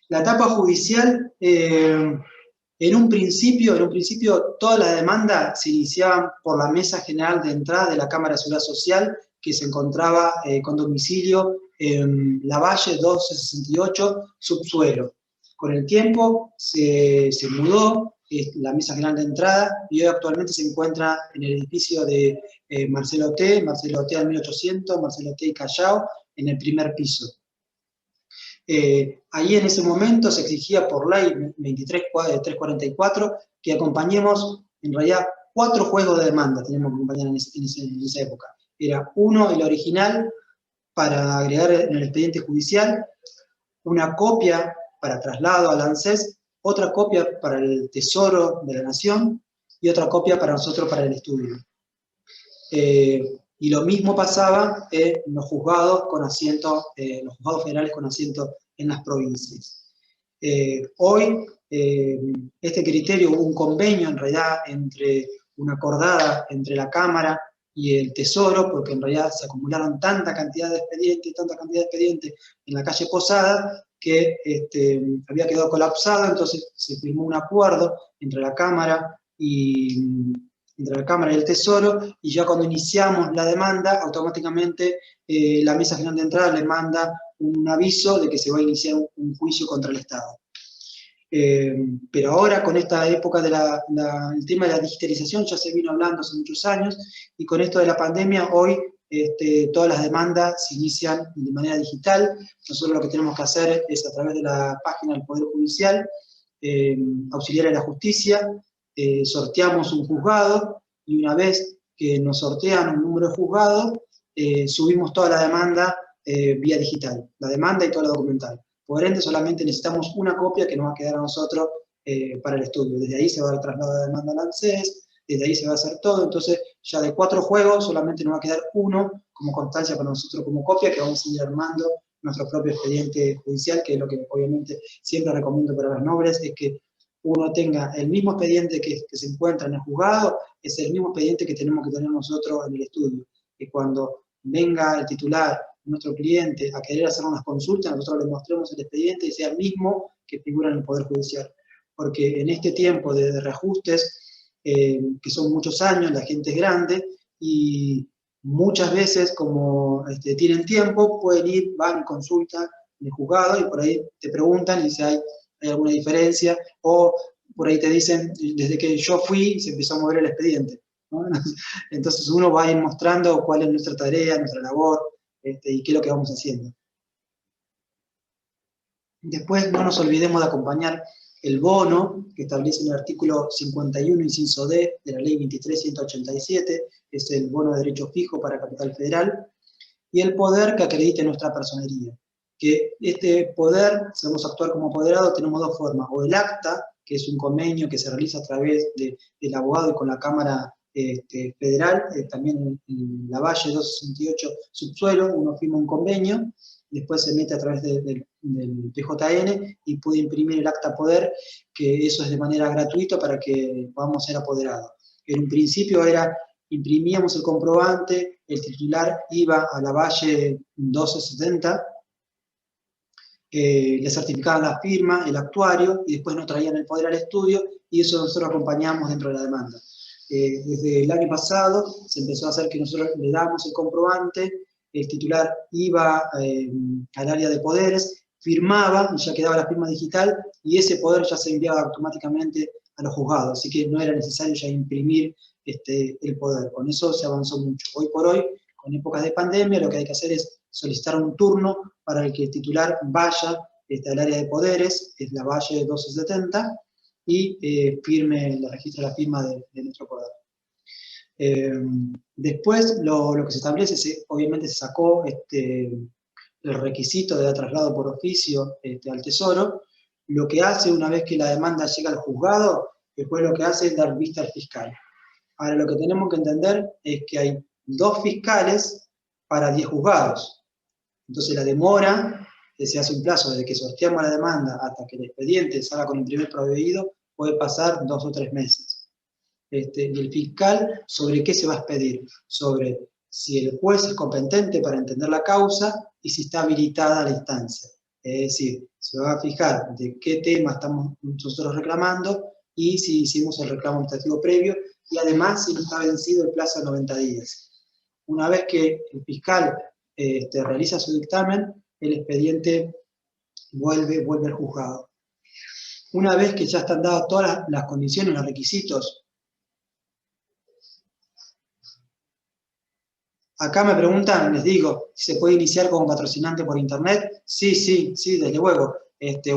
La etapa judicial, en un principio, todas las demandas se iniciaban por la Mesa General de Entrada de la Cámara de Seguridad Social, que se encontraba con domicilio en Lavalle 1268, subsuelo. Con el tiempo se mudó la Mesa General de Entrada, y hoy actualmente se encuentra en el edificio de Marcelo T. al 1800, Marcelo T. y Callao, en el primer piso. Ahí en ese momento se exigía por ley 23.344 que acompañemos, en realidad, 4 juegos de demanda tenemos que acompañar en esa época. Era uno, el original, para agregar en el expediente judicial, una copia para traslado al ANSES, otra copia para el Tesoro de la Nación y otra copia para nosotros para el estudio. Y lo mismo pasaba en los juzgados con asiento, los juzgados federales con asiento en las provincias. Hoy, este criterio, hubo un convenio en realidad una acordada entre la Cámara y el Tesoro, porque en realidad se acumularon tanta cantidad de expedientes en la calle Posada, que había quedado colapsado. Entonces se firmó un acuerdo entre la Cámara y el Tesoro, y ya cuando iniciamos la demanda, automáticamente la Mesa General de Entrada le manda un aviso de que se va a iniciar un juicio contra el Estado. Pero ahora, con esta época el tema de la digitalización ya se vino hablando hace muchos años, y con esto de la pandemia, hoy todas las demandas se inician de manera digital. Nosotros lo que tenemos que hacer es, a través de la página del Poder Judicial, Auxiliar de la Justicia, sorteamos un juzgado, y una vez que nos sortean un número de juzgados, subimos toda la demanda vía digital, la demanda y toda la documental. Por ende, solamente necesitamos una copia que nos va a quedar a nosotros para el estudio. Desde ahí se va a trasladar la demanda al ANSES, desde ahí se va a hacer todo. Entonces, ya de 4 juegos, solamente nos va a quedar uno como constancia para nosotros como copia, que vamos a seguir armando nuestro propio expediente judicial, que es lo que obviamente siempre recomiendo para las nobles, es que uno tenga el mismo expediente que se encuentra en el juzgado, es el mismo expediente que tenemos que tener nosotros en el estudio. Que cuando venga el titular, nuestro cliente, a querer hacer unas consultas, nosotros le mostremos el expediente y sea el mismo que figura en el Poder Judicial. Porque en este tiempo de reajustes, que son muchos años, la gente es grande, y muchas veces, como tienen tiempo, pueden ir, van y consultan en el juzgado, y por ahí te preguntan y si hay alguna diferencia, o por ahí te dicen, desde que yo fui, se empezó a mover el expediente, ¿no? Entonces uno va a ir mostrando cuál es nuestra tarea, nuestra labor, y qué es lo que vamos haciendo. Después no nos olvidemos de acompañar el bono que establece en el artículo 51, inciso D, de la ley 23.187, que es el bono de derecho fijo para Capital Federal, y el poder que acredite nuestra personería. Que este poder, si vamos a actuar como apoderado, tenemos dos formas, o el acta, que es un convenio que se realiza a través del abogado y con la Cámara Federal, también en la Valle 268 subsuelo, uno firma un convenio, después se mete a través del PJN y puede imprimir el acta poder, que eso es de manera gratuita para que podamos ser apoderados. En un principio imprimíamos el comprobante, el titular iba a la Valle 1270, le certificaban la firma, el actuario, y después nos traían el poder al estudio, y eso nosotros acompañamos dentro de la demanda. Desde el año pasado se empezó a hacer que nosotros le damos el comprobante, el titular iba al área de poderes, firmaba, y ya quedaba la firma digital, y ese poder ya se enviaba automáticamente a los juzgados, así que no era necesario ya imprimir el poder. Con eso se avanzó mucho. Hoy por hoy, con épocas de pandemia, lo que hay que hacer es solicitar un turno para el que el titular vaya al área de poderes, es la Valle 1270, y firme, le registra la firma de nuestro poder. Después, lo que se establece, obviamente se sacó el requisito de traslado por oficio al Tesoro. Lo que hace, una vez que la demanda llega al juzgado, después lo que hace es dar vista al fiscal. Ahora, lo que tenemos que entender es que hay 2 fiscales para 10 juzgados. Entonces, la demora, que se hace un plazo desde que sorteamos la demanda hasta que el expediente salga con el primer proveído, puede pasar 2 o 3 meses. Y el fiscal, ¿sobre qué se va a expedir? Sobre si el juez es competente para entender la causa y si está habilitada la instancia. Es decir, se va a fijar de qué tema estamos nosotros reclamando y si hicimos el reclamo administrativo previo, y además si no está vencido el plazo de 90 días. Una vez que el fiscal realiza su dictamen, el expediente vuelve al juzgado. Una vez que ya están dadas todas las condiciones, los requisitos. Acá me preguntan, les digo, ¿se puede iniciar como patrocinante por internet? Sí, desde luego.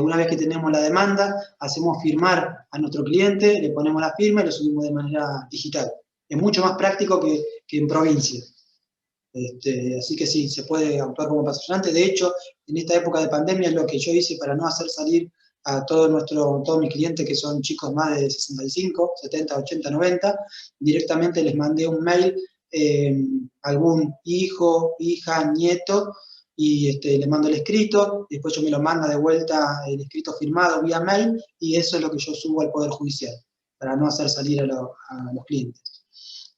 Una vez que tenemos la demanda, hacemos firmar a nuestro cliente, le ponemos la firma y lo subimos de manera digital. Es mucho más práctico que en provincia. Así que sí, se puede actuar como patrocinante. De hecho, en esta época de pandemia, lo que yo hice para no hacer salir a todos mis clientes, que son chicos más de 65, 70, 80, 90, directamente les mandé un mail, algún hijo, hija, nieto, y le mando el escrito, después yo me lo manda de vuelta el escrito firmado vía mail, y eso es lo que yo subo al Poder Judicial, para no hacer salir a los clientes.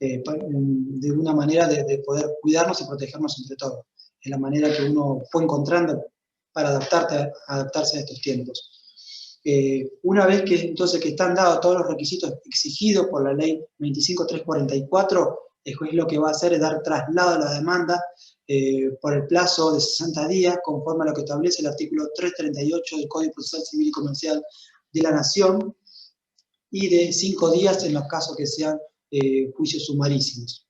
De una manera de poder cuidarnos y protegernos entre todos. Es la manera que uno fue encontrando para adaptarse a estos tiempos. Una vez que están dados todos los requisitos exigidos por la ley 25.344, el juez lo que va a hacer es dar traslado a la demanda por el plazo de 60 días, conforme a lo que establece el artículo 338 del Código Procesal Civil y Comercial de la Nación, y de 5 días en los casos que sean juicios sumarísimos.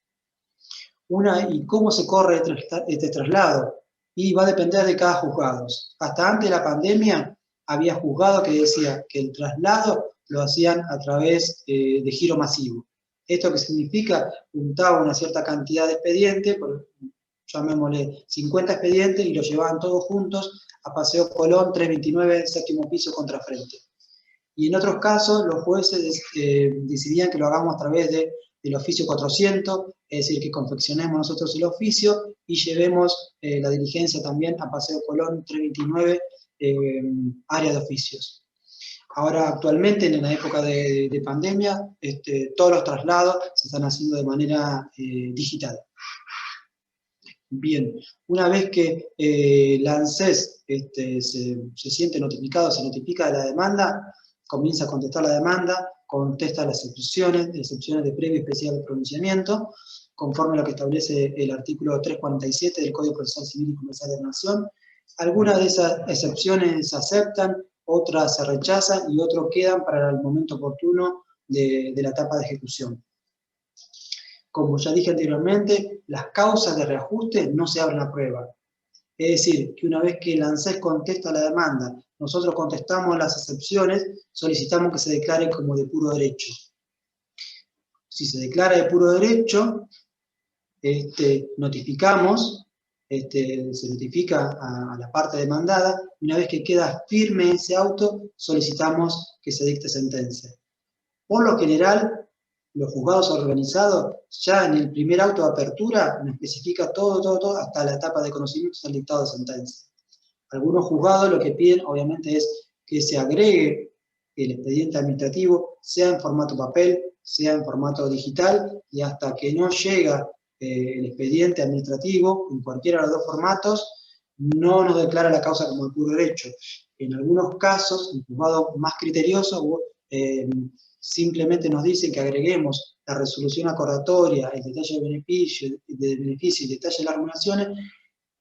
¿Y cómo se corre este traslado? Y va a depender de cada juzgado. Hasta antes de la pandemia había juzgados que decía que el traslado lo hacían a través de giro masivo. ¿Esto qué significa? Juntaba una cierta cantidad de expedientes, llamémosle 50 expedientes, y los llevaban todos juntos a Paseo Colón, 329, séptimo piso, contrafrente. Y en otros casos, los jueces decidían que lo hagamos a través del oficio 400, es decir, que confeccionemos nosotros el oficio y llevemos la diligencia también a Paseo Colón 329, área de oficios. Ahora, actualmente, en la época de pandemia, todos los traslados se están haciendo de manera digital. Bien, una vez que la ANSES se siente notificado, se notifica de la demanda, comienza a contestar la demanda, contesta las excepciones de previo y especial pronunciamiento, conforme a lo que establece el artículo 347 del Código Procesal Civil y Comercial de la Nación. Algunas de esas excepciones se aceptan, otras se rechazan y otras quedan para el momento oportuno de la etapa de ejecución. Como ya dije anteriormente, las causas de reajuste no se abren a prueba. Es decir, que una vez que el ANSES contesta la demanda, nosotros contestamos las excepciones, solicitamos que se declare como de puro derecho. Si se declara de puro derecho, notificamos, se notifica a la parte demandada, y una vez que queda firme ese auto, solicitamos que se dicte sentencia. Por lo general, los juzgados organizados, ya en el primer auto de apertura, nos especifica todo, hasta la etapa de conocimiento del dictado de sentencia. Algunos juzgados lo que piden, obviamente, es que se agregue el expediente administrativo, sea en formato papel, sea en formato digital, y hasta que no llega el expediente administrativo, en cualquiera de los dos formatos, no nos declara la causa como de puro derecho. En algunos casos, el juzgado más criterioso simplemente nos dicen que agreguemos la resolución acordatoria, el detalle de beneficio y el detalle de las remuneraciones,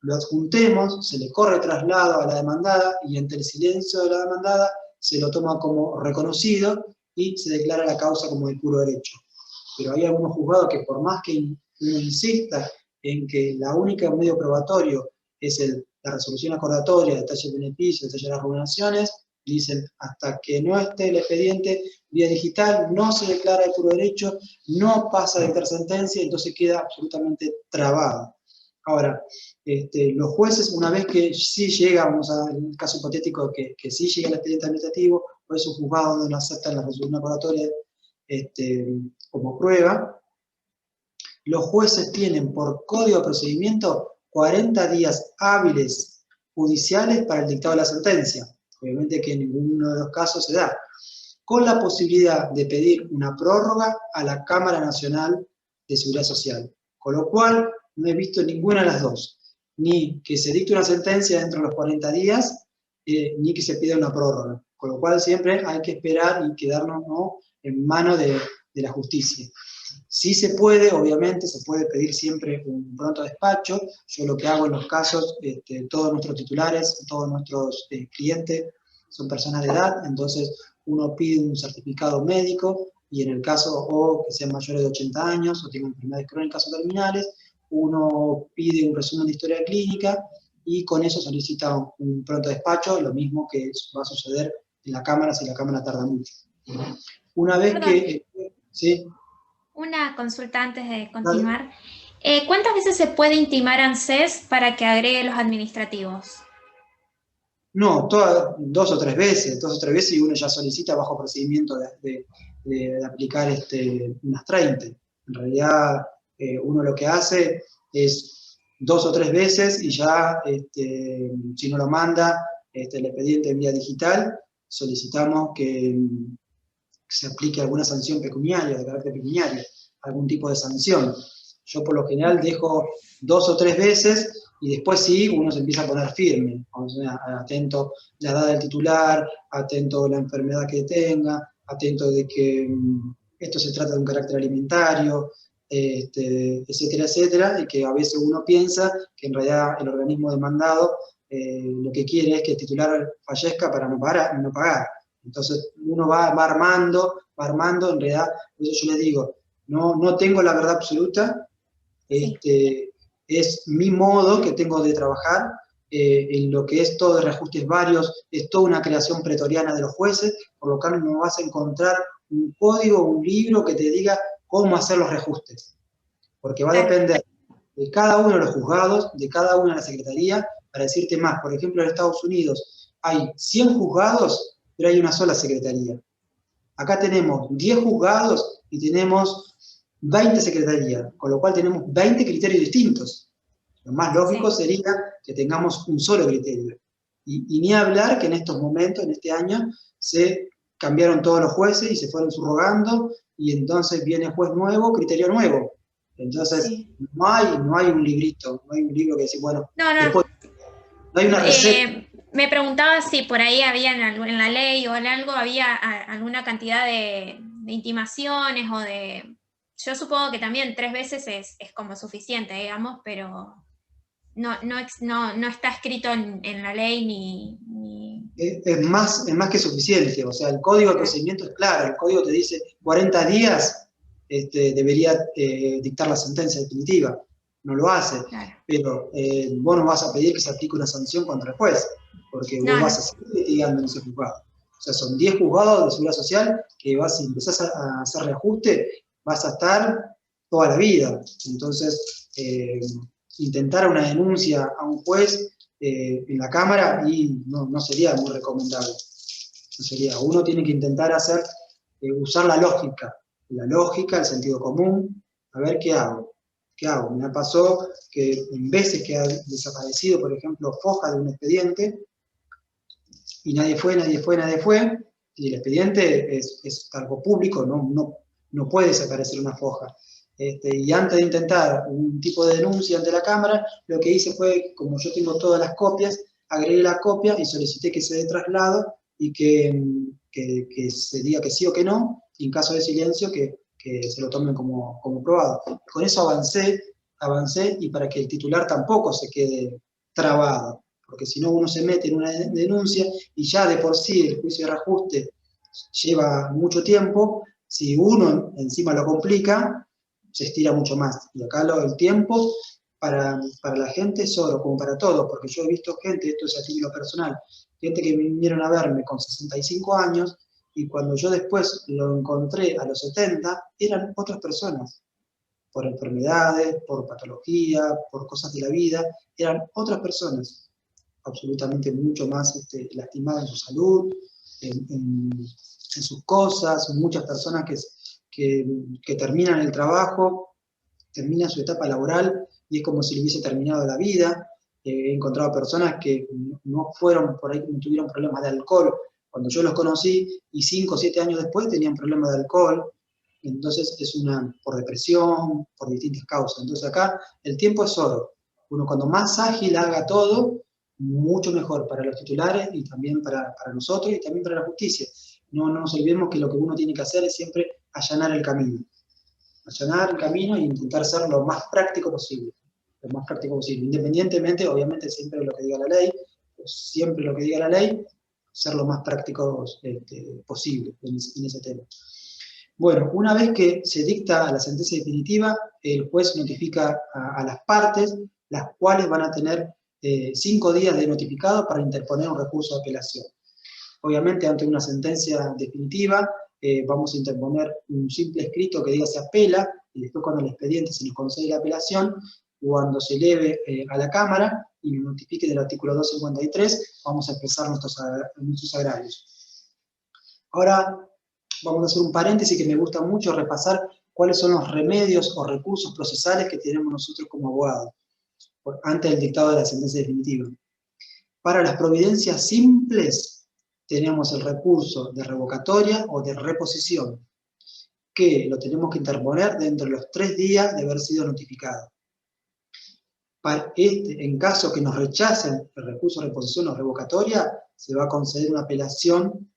lo adjuntemos, se le corre traslado a la demandada y ante el silencio de la demandada se lo toma como reconocido y se declara la causa como de puro derecho. Pero hay algunos juzgados que por más que uno insista en que la única medio probatorio es la resolución acordatoria, el detalle de beneficio, el detalle de las remuneraciones, dicen, hasta que no esté el expediente vía digital, no se declara de puro derecho, no pasa de dictar sentencia, entonces queda absolutamente trabado. Ahora, los jueces, una vez que sí llega, vamos a un caso hipotético que sí llega el expediente administrativo, o es un juzgado donde no aceptan la resolución acordatoria como prueba, los jueces tienen por código de procedimiento 40 días hábiles judiciales para el dictado de la sentencia. Obviamente que en ninguno de los casos se da, con la posibilidad de pedir una prórroga a la Cámara Nacional de Seguridad Social. Con lo cual, no he visto ninguna de las dos, ni que se dicte una sentencia dentro de los 40 días, ni que se pida una prórroga. Con lo cual siempre hay que esperar y quedarnos, ¿no?, en manos de la justicia. Sí se puede, obviamente, se puede pedir siempre un pronto despacho. Yo lo que hago en los casos, todos nuestros titulares, todos nuestros clientes son personas de edad, entonces uno pide un certificado médico y en el caso o que sean mayores de 80 años o tengan enfermedades crónicas o terminales, uno pide un resumen de historia clínica y con eso solicita un pronto despacho, lo mismo que va a suceder en la Cámara si la Cámara tarda mucho. Una vez que... ¿sí? Una consulta antes de continuar. ¿Cuántas veces se puede intimar a ANSES para que agregue los administrativos? No, 2 o 3 veces, y uno ya solicita bajo procedimiento de aplicar unas 30. En realidad, uno lo que hace es 2 o 3 veces y ya, si no lo manda el expediente en vía digital, solicitamos que se aplique alguna sanción pecuniaria, de carácter pecuniario, algún tipo de sanción. Yo por lo general dejo 2 o 3 veces y después sí, uno se empieza a poner firme, o sea, atento la edad del titular, atento la enfermedad que tenga, atento de que esto se trata de un carácter alimentario, etcétera, etcétera, y que a veces uno piensa que en realidad el organismo demandado lo que quiere es que el titular fallezca para no pagar. Entonces uno va armando, en realidad, por eso yo les digo, no tengo la verdad absoluta, es mi modo que tengo de trabajar, en lo que es todo de reajustes varios, es toda una creación pretoriana de los jueces, por lo cual no vas a encontrar un código, un libro que te diga cómo hacer los reajustes, porque va a depender de cada uno de los juzgados, de cada una de las secretarías. Para decirte más, por ejemplo, en Estados Unidos hay 100 juzgados, pero hay una sola secretaría. Acá tenemos 10 juzgados y tenemos 20 secretarías, con lo cual tenemos 20 criterios distintos. Lo más lógico sería que tengamos un solo criterio. Y ni hablar que en estos momentos, en este año, se cambiaron todos los jueces y se fueron subrogando, y entonces viene juez nuevo, criterio nuevo. Entonces, Sí. no hay un librito, no hay un libro que dice, bueno, No, no. después, no hay una receta. Me preguntaba si por ahí había en la ley o en algo había alguna cantidad de intimaciones o de... Yo supongo que también 3 veces es como suficiente, digamos, pero no está escrito en la ley ni... Es más que suficiente, o sea, el código de Claro, procedimiento es claro, el código te dice 40 días debería dictar la sentencia definitiva, no lo hace, claro. pero vos no vas a pedir que se aplique una sanción contra el juez, porque vos No, vas no. a seguir litigando en ese juzgado. O sea, son 10 juzgados de seguridad social que si empezás a hacer reajuste, vas a estar toda la vida. Entonces, intentar una denuncia a un juez en la Cámara y no sería muy recomendable. No sería. Uno tiene que intentar usar la lógica, el sentido común, a ver qué hago. ¿Qué hago? Me pasó que en veces que ha desaparecido, por ejemplo, foja de un expediente, y nadie fue, y el expediente es algo público, no puede desaparecer una foja. Y antes de intentar un tipo de denuncia ante la Cámara, lo que hice fue, como yo tengo todas las copias, agregué la copia y solicité que se dé traslado y que se diga que sí o que no, y en caso de silencio que se lo tomen como probado. Con eso avancé y para que el titular tampoco se quede trabado, porque si no uno se mete en una denuncia y ya de por sí el juicio de reajuste lleva mucho tiempo, si uno encima lo complica, se estira mucho más. Y acá el tiempo para la gente es oro, como para todos, porque yo he visto gente, esto es a título personal, gente que vinieron a verme con 65 años y cuando yo después lo encontré a los 70, eran otras personas, por enfermedades, por patología, por cosas de la vida, eran otras personas, absolutamente mucho más lastimadas en su salud, en sus cosas, muchas personas que terminan el trabajo, terminan su etapa laboral y es como si le hubiese terminado la vida. He encontrado personas que no fueron por ahí, no tuvieron problemas de alcohol cuando yo los conocí y 5 o 7 años después tenían problemas de alcohol. Entonces es por depresión, por distintas causas. Entonces acá el tiempo es oro. Uno cuando más ágil haga todo, mucho mejor para los titulares y también para nosotros y también para la justicia. No nos olvidemos que lo que uno tiene que hacer es siempre allanar el camino e intentar ser lo más práctico posible. Lo más práctico posible. Independientemente, obviamente, siempre lo que diga la ley, ser lo más práctico posible en ese tema. Bueno, una vez que se dicta la sentencia definitiva, el juez notifica a las partes, las cuales van a tener 5 días de notificado para interponer un recurso de apelación. Obviamente, ante una sentencia definitiva, vamos a interponer un simple escrito que diga se apela, y después cuando el expediente se nos concede la apelación, cuando se eleve a la Cámara y nos notifique del artículo 253, vamos a expresar nuestros agravios. Ahora vamos a hacer un paréntesis que me gusta mucho, repasar cuáles son los remedios o recursos procesales que tenemos nosotros como abogados antes del dictado de la sentencia definitiva. Para las providencias simples, tenemos el recurso de revocatoria o de reposición, que lo tenemos que interponer dentro de los 3 días de haber sido notificado. En caso que nos rechacen el recurso de reposición o revocatoria, se va a conceder una apelación,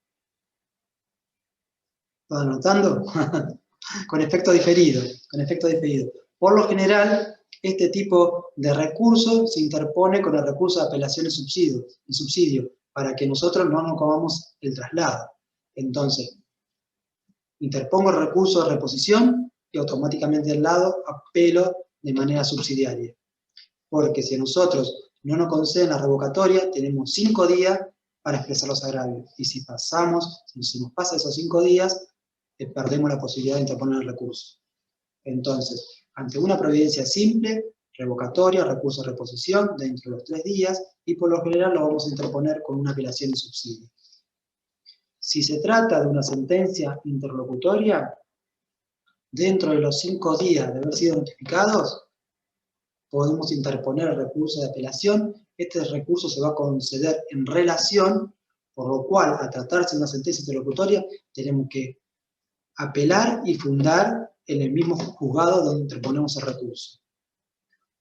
¿están anotando? con efecto diferido. Por lo general, este tipo de recurso se interpone con el recurso de apelación en subsidio, para que nosotros no nos comamos el traslado. Entonces, interpongo el recurso de reposición y automáticamente al lado apelo de manera subsidiaria. Porque si a nosotros no nos conceden la revocatoria, tenemos 5 días para expresar los agravios. Y si nos pasa esos 5 días, perdemos la posibilidad de interponer el recurso. Entonces, ante una providencia simple, revocatoria, recurso de reposición, dentro de los 3 días, y por lo general lo vamos a interponer con una apelación de subsidio. Si se trata de una sentencia interlocutoria, dentro de los 5 días de haber sido notificados, podemos interponer el recurso de apelación. Este recurso se va a conceder en relación, por lo cual, al tratarse de una sentencia interlocutoria, tenemos que apelar y fundar en el mismo juzgado donde interponemos el recurso.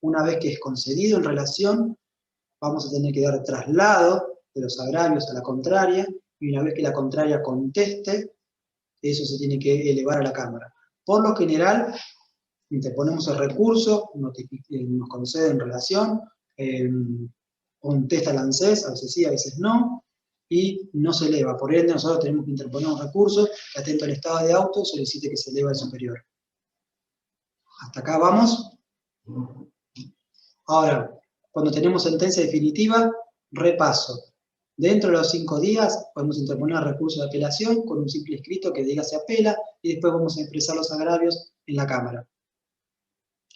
Una vez que es concedido en relación, vamos a tener que dar traslado de los agravios a la contraria, y una vez que la contraria conteste, eso se tiene que elevar a la Cámara. Por lo general, interponemos el recurso, nos concede en relación, contesta el ANSES, a veces sí, a veces no, y no se eleva. Por ende, nosotros tenemos que interponer un recurso que, atento al estado de auto, solicite que se eleve al superior. ¿Hasta acá vamos? Ahora, cuando tenemos sentencia definitiva, repaso. Dentro de los 5 días podemos interponer recurso de apelación con un simple escrito que diga se apela, y después vamos a expresar los agravios en la Cámara.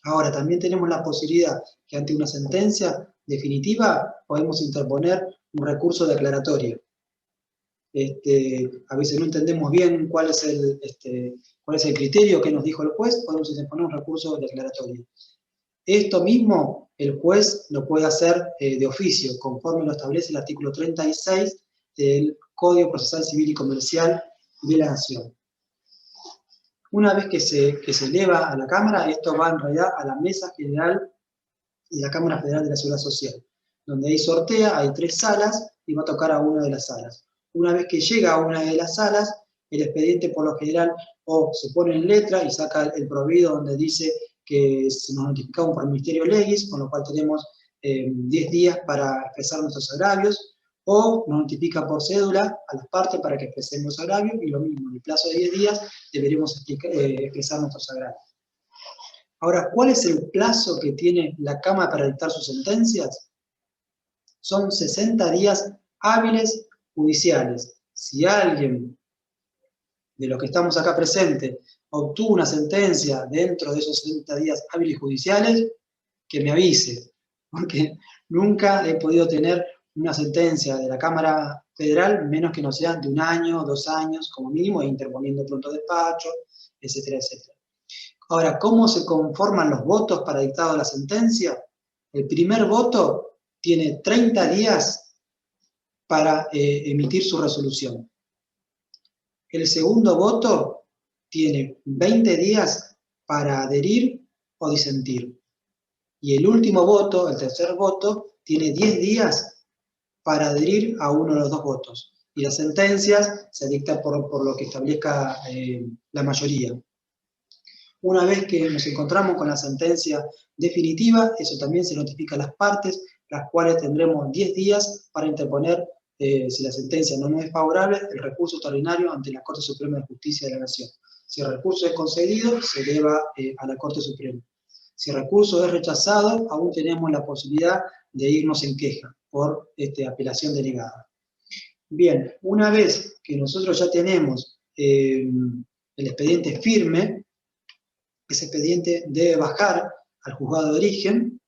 Ahora, también tenemos la posibilidad que ante una sentencia definitiva podemos interponer un recurso declaratorio. A veces no entendemos bien cuál es el criterio que nos dijo el juez, podemos interponer un recurso declaratorio. Esto mismo el juez lo puede hacer de oficio, conforme lo establece el artículo 36 del Código Procesal Civil y Comercial de la Nación. Una vez que se eleva a la Cámara, esto va en realidad a la Mesa General de la Cámara Federal de la Seguridad Social, donde ahí sortea, hay 3 salas, y va a tocar a una de las salas. Una vez que llega a una de las salas, el expediente por lo general o se pone en letra y saca el proveído donde dice que se nos notificamos por Ministerio Legis, con lo cual tenemos 10 días para expresar nuestros agravios, o nos notifica por cédula a las partes para que expresemos agravios, y lo mismo, en el plazo de 10 días deberemos expresar nuestros agravios. Ahora, ¿cuál es el plazo que tiene la Cámara para dictar sus sentencias? Son 60 días hábiles judiciales. Si alguien de los que estamos acá presentes obtuvo una sentencia dentro de esos 60 días hábiles judiciales, que me avise, porque nunca he podido tener una sentencia de la Cámara Federal, menos que no sean de 1 año, 2 años, como mínimo, e interponiendo pronto despacho, etcétera, etcétera. Ahora, ¿cómo se conforman los votos para dictado de la sentencia? El primer voto tiene 30 días para emitir su resolución. El segundo voto tiene 20 días para adherir o disentir. Y el último voto, el tercer voto, tiene 10 días para adherir a uno de los 2 votos. Y las sentencias se dictan por lo que establezca la mayoría. Una vez que nos encontramos con la sentencia definitiva, eso también se notifica a las partes, las cuales tendremos 10 días para interponer, si la sentencia no nos es favorable, el recurso extraordinario ante la Corte Suprema de Justicia de la Nación. Si el recurso es concedido, se eleva a la Corte Suprema. Si el recurso es rechazado, aún tenemos la posibilidad de irnos en queja por apelación delegada. Bien, una vez que nosotros ya tenemos el expediente firme, ese expediente debe bajar al juzgado de origen,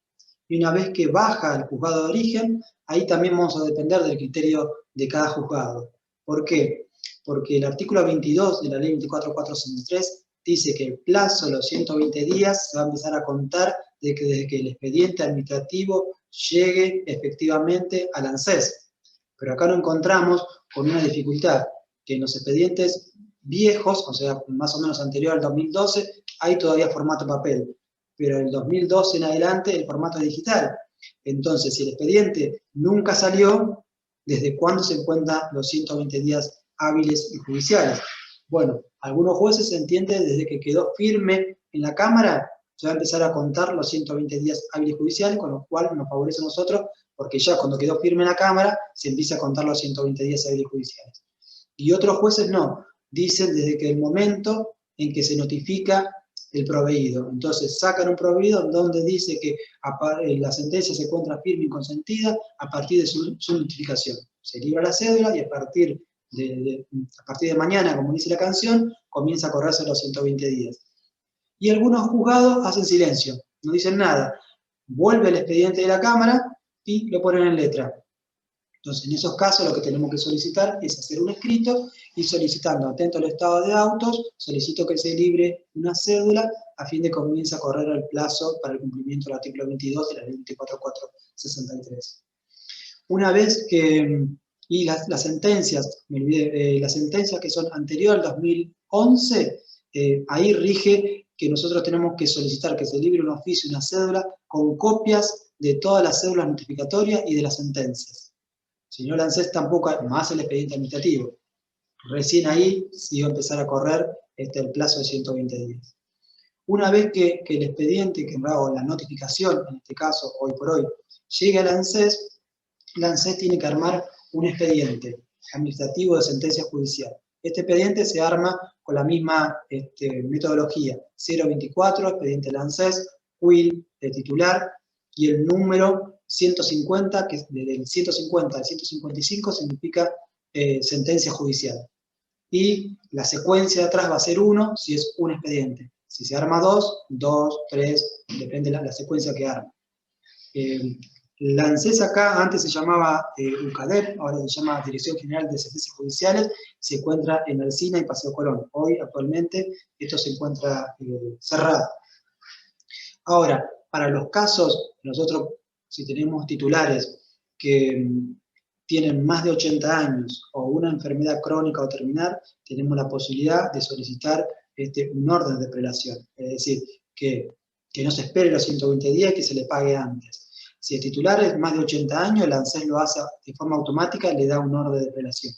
y una vez que baja al juzgado de origen, ahí también vamos a depender del criterio de cada juzgado. ¿Por qué? Porque el artículo 22 de la ley 24463 dice que el plazo de los 120 días se va a empezar a contar desde que el expediente administrativo llegue efectivamente al ANSES. Pero acá nos encontramos con una dificultad, que en los expedientes viejos, o sea, más o menos anterior al 2012, hay todavía formato papel, pero en el 2012 en adelante el formato es digital. Entonces, si el expediente nunca salió, ¿desde cuándo se cuentan los 120 días hábiles y judiciales? Bueno, algunos jueces entienden desde que quedó firme en la Cámara, se va a empezar a contar los 120 días hábiles judiciales, con lo cual nos favorece a nosotros, porque ya cuando quedó firme en la Cámara, se empieza a contar los 120 días hábiles judiciales. Y otros jueces no, dicen desde que el momento en que se notifica el proveído. Entonces sacan un proveído donde dice que la sentencia se encuentra firme y consentida a partir de su notificación. Se libra la cédula y a partir de mañana, como dice la canción, comienza a correrse los 120 días. Y algunos juzgados hacen silencio, no dicen nada. Vuelve el expediente de la Cámara y lo ponen en letra. Entonces, en esos casos lo que tenemos que solicitar es hacer un escrito y solicitando, atento al estado de autos, solicito que se libre una cédula a fin de que comience a correr el plazo para el cumplimiento del artículo 22 de la ley 24463. Una vez que, y las sentencias, las sentencias que son anteriores al 2011, ahí rige que nosotros tenemos que solicitar que se libre un oficio, una cédula, con copias de todas las cédulas notificatorias y de las sentencias. Si no, el ANSES tampoco, más el expediente administrativo. Recién ahí sí va a empezar a correr el plazo de 120 días. Una vez que el expediente, o la notificación, en este caso, hoy por hoy, llegue al ANSES, el ANSES tiene que armar un expediente administrativo de sentencia judicial. Este expediente se arma con la misma metodología, 024, expediente del ANSES, UIL de titular, y el número 150, que del 150 al 155 significa sentencia judicial. Y la secuencia de atrás va a ser 1 si es un expediente. Si se arma 2, 2, 3, depende de la secuencia que arma. La ANSES acá antes se llamaba UCADEP, ahora se llama Dirección General de Sentencias Judiciales, se encuentra en Alsina y Paseo Colón. Hoy, actualmente, esto se encuentra cerrado. Ahora, para los casos, nosotros, si tenemos titulares que tienen más de 80 años o una enfermedad crónica o terminal, tenemos la posibilidad de solicitar un orden de prelación. Es decir, que no se espere los 120 días y que se le pague antes. Si el titular es más de 80 años, el ANSES lo hace de forma automática y le da un orden de prelación.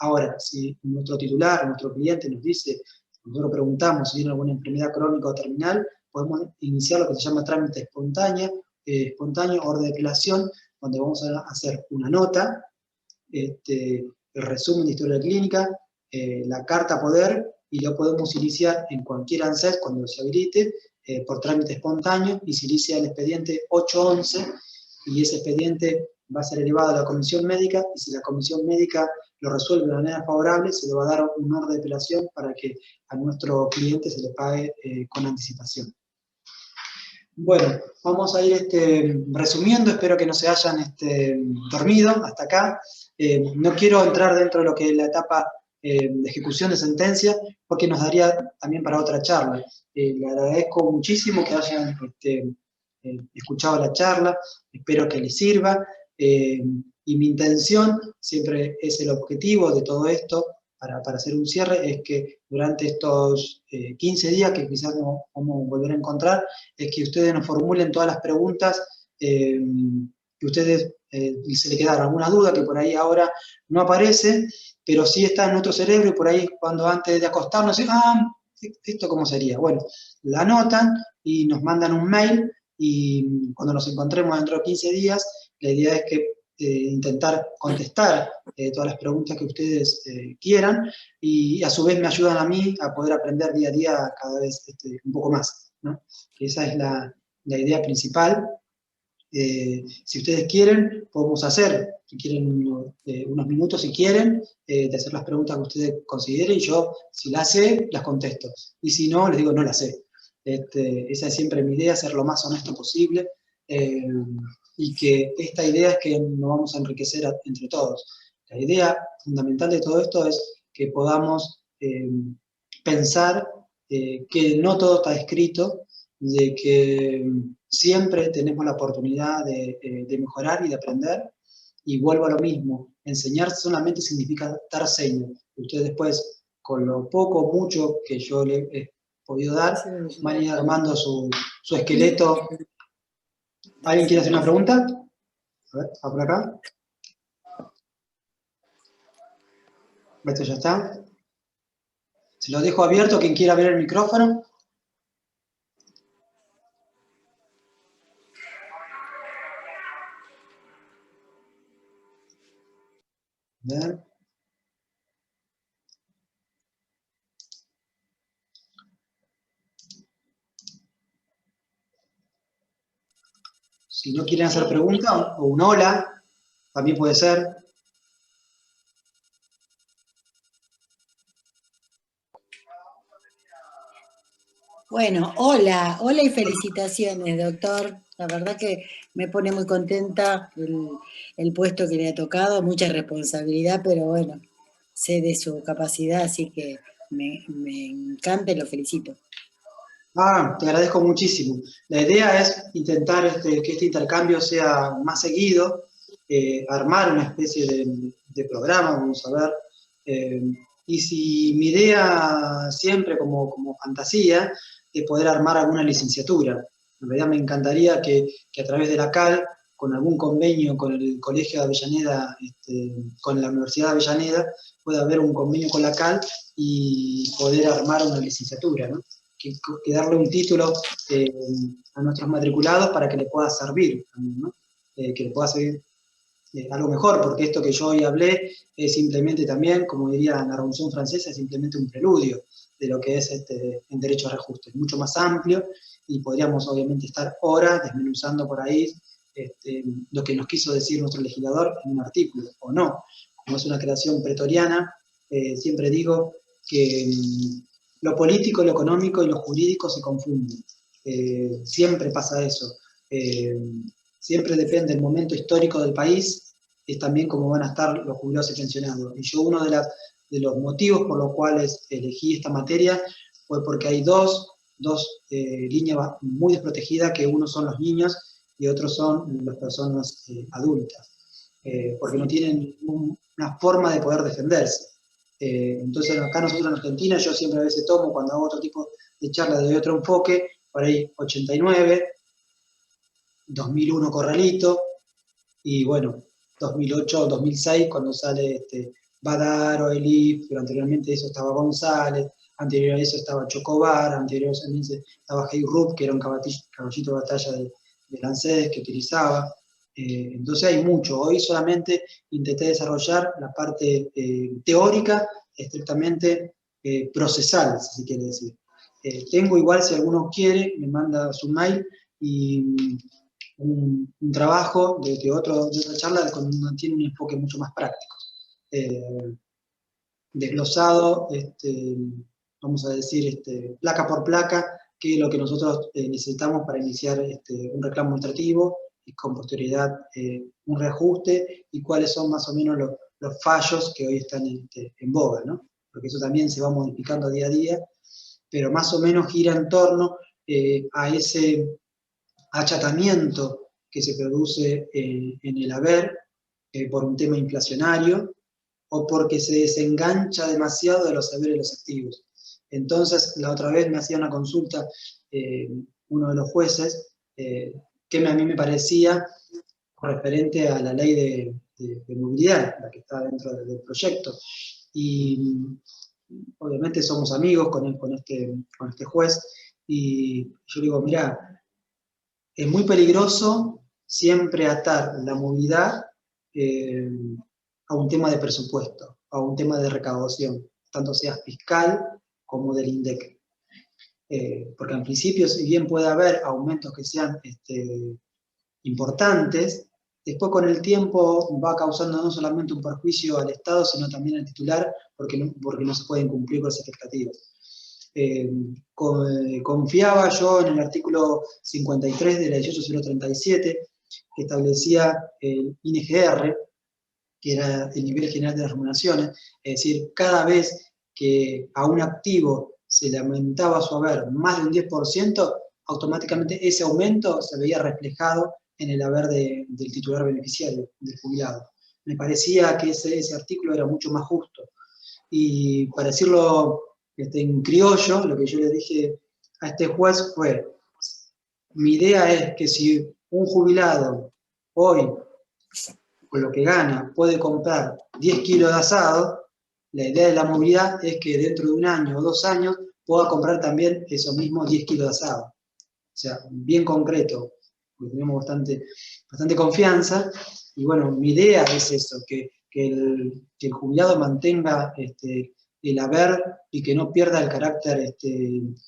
Ahora, si nuestro titular, nuestro cliente nos dice, nosotros preguntamos si tiene alguna enfermedad crónica o terminal, podemos iniciar lo que se llama trámite espontáneo, orden de prelación, donde vamos a hacer una nota, el resumen de historia clínica, la carta poder, y lo podemos iniciar en cualquier ANSES cuando se habilite, por trámite espontáneo, y se inicia el expediente 811, y ese expediente va a ser elevado a la comisión médica, y si la comisión médica lo resuelve de manera favorable, se le va a dar un orden de apelación para que a nuestro cliente se le pague con anticipación. Bueno, vamos a ir resumiendo, espero que no se hayan dormido hasta acá. No quiero entrar dentro de lo que es la etapa de ejecución de sentencia, porque nos daría también para otra charla. Le agradezco muchísimo que hayan escuchado la charla, espero que les sirva, y mi intención, siempre es el objetivo de todo esto, para hacer un cierre, es que durante estos 15 días, que quizás nos vamos a volver a encontrar, es que ustedes nos formulen todas las preguntas que ustedes se le quedaron alguna duda que por ahí ahora no aparece, pero sí está en nuestro cerebro, y por ahí cuando antes de acostarnos, ¿esto cómo sería? Bueno, la anotan y nos mandan un mail, y cuando nos encontremos dentro de 15 días, la idea es que intentar contestar todas las preguntas que ustedes quieran, y a su vez me ayudan a mí a poder aprender día a día cada vez un poco más, ¿no? Esa es la idea principal. Si ustedes quieren, podemos hacer, si quieren, unos minutos si quieren, de hacer las preguntas que ustedes consideren, y yo, si las sé, las contesto. Y si no, les digo, no las sé. Esa es siempre mi idea, ser lo más honesto posible, y que esta idea es que nos vamos a enriquecer entre todos. La idea fundamental de todo esto es que podamos pensar que no todo está escrito, de que siempre tenemos la oportunidad de mejorar y de aprender, y vuelvo a lo mismo, enseñar solamente significa dar señas. Ustedes después, con lo poco o mucho que yo les he podido dar, van a ir armando su esqueleto. ¿Alguien quiere hacer una pregunta? A ver, ¿va por acá? Esto ya está. Se lo dejo abierto, quien quiera ver el micrófono. A ver. Si no quieren hacer pregunta, o un hola, también puede ser. Bueno, hola y felicitaciones, doctor. La verdad que me pone muy contenta el puesto que le ha tocado, mucha responsabilidad, pero bueno, sé de su capacidad, así que me encanta y lo felicito. Te agradezco muchísimo. La idea es intentar que este intercambio sea más seguido, armar una especie de programa, vamos a ver. Y si mi idea siempre como fantasía de poder armar alguna licenciatura. En realidad me encantaría que a través de la CAL, con algún convenio con el Colegio de Avellaneda, con la Universidad de Avellaneda, pueda haber un convenio con la CAL y poder armar una licenciatura, ¿no? Que darle un título a nuestros matriculados para que le pueda servir también, ¿no? Que le pueda servir algo mejor, porque esto que yo hoy hablé es simplemente también, como diría la Revolución Francesa, es simplemente un preludio de lo que es en derecho a reajuste, mucho más amplio, y podríamos obviamente estar horas desmenuzando por ahí lo que nos quiso decir nuestro legislador en un artículo, o no. Como es una creación pretoriana, siempre digo que lo político, lo económico y lo jurídico se confunden. Siempre pasa eso. Siempre depende del momento histórico del país, es también cómo van a estar los jubilados y pensionados. Y yo uno de los motivos por los cuales elegí esta materia fue porque hay dos líneas muy desprotegidas, que uno son los niños y otros son las personas adultas, porque no tienen una forma de poder defenderse. Entonces acá nosotros en Argentina, yo siempre a veces tomo, cuando hago otro tipo de charla de otro enfoque, por ahí 89, 2001 Corralito, y bueno, 2008, 2006, cuando sale Badaro, Elif, pero anteriormente eso estaba González, anterior a eso estaba Chocobar, anteriormente estaba Hey Rupp, que era un caballito de batalla de Lancés que utilizaba. Entonces hay mucho. Hoy solamente intenté desarrollar la parte teórica, estrictamente procesal, si se quiere decir. Tengo igual, si alguno quiere, me manda su mail y un trabajo de otra charla cuando tiene un enfoque mucho más práctico. Desglosado, vamos a decir, placa por placa, qué es lo que nosotros necesitamos para iniciar un reclamo administrativo y con posterioridad un reajuste, y cuáles son más o menos los fallos que hoy están en boga, ¿no? Porque eso también se va modificando día a día, pero más o menos gira en torno a ese achatamiento que se produce en el haber por un tema inflacionario, o porque se desengancha demasiado de los saberes de los activos. Entonces, la otra vez me hacía una consulta uno de los jueces, que a mí me parecía referente a la ley de movilidad, la que está dentro del proyecto. Y obviamente somos amigos con este juez, y yo digo, mirá, es muy peligroso siempre atar la movilidad a un tema de presupuesto, a un tema de recaudación, tanto sea fiscal como del INDEC. Porque en principio, si bien puede haber aumentos que sean importantes, después con el tiempo va causando no solamente un perjuicio al Estado, sino también al titular, porque no se pueden cumplir con esas expectativas. Confiaba yo en el artículo 53 de la 18037, que establecía el INGR, que era el nivel general de las remuneraciones, es decir, cada vez que a un activo se le aumentaba su haber más de un 10%, automáticamente ese aumento se veía reflejado en el haber del titular beneficiario, del jubilado. Me parecía que ese artículo era mucho más justo. Y para decirlo en criollo, lo que yo le dije a este juez fue, mi idea es que si un jubilado hoy, con lo que gana, puede comprar 10 kilos de asado, la idea de la movilidad es que dentro de 1 año o 2 años pueda comprar también esos mismos 10 kilos de asado. O sea, bien concreto, porque tenemos bastante confianza, y bueno, mi idea es eso, que el jubilado mantenga el haber y que no pierda el carácter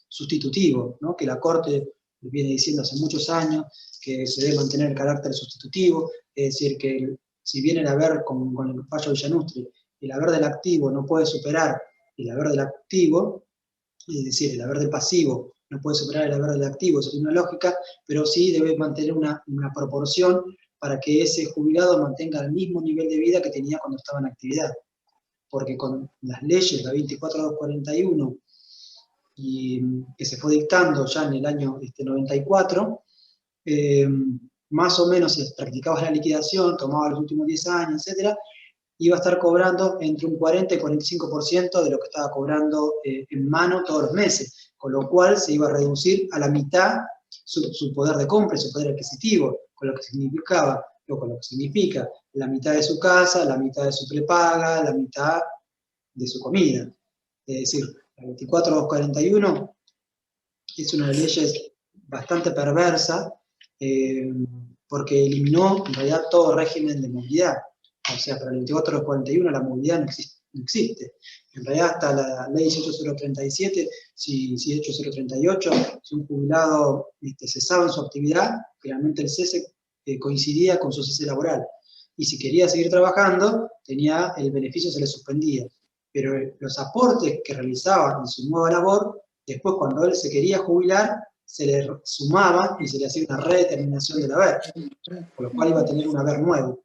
sustitutivo, ¿no? Que la Corte viene diciendo hace muchos años que se debe mantener el carácter sustitutivo, es decir, que si bien el haber con el fallo Villanustre, el haber del activo no puede superar el haber del activo, es decir, el haber del pasivo no puede superar el haber del activo, eso tiene una lógica, pero sí debe mantener una proporción para que ese jubilado mantenga el mismo nivel de vida que tenía cuando estaba en actividad. Porque con las leyes, la 24241, y que se fue dictando ya en el año 94, más o menos si practicabas la liquidación, tomaba los últimos 10 años, etc., iba a estar cobrando entre un 40 y 45% de lo que estaba cobrando en mano todos los meses. con lo cual se iba a reducir a la mitad su poder de compra y su poder adquisitivo, con lo que significaba, o con lo que significa la mitad de su casa, la mitad de su prepaga, la mitad de su comida. Es decir, la 24241 es una de las leyes bastante perversa, porque eliminó en realidad todo régimen de movilidad. O sea, para el 24241 la movilidad no existe. En realidad hasta la ley 18037, si 18038, si un jubilado cesaba en su actividad, generalmente el cese coincidía con su cese laboral. Y si quería seguir trabajando, el beneficio se le suspendía. Pero los aportes que realizaba en su nueva labor, después cuando él se quería jubilar, se le sumaba y se le hacía una redeterminación del haber, por lo cual iba a tener un haber nuevo.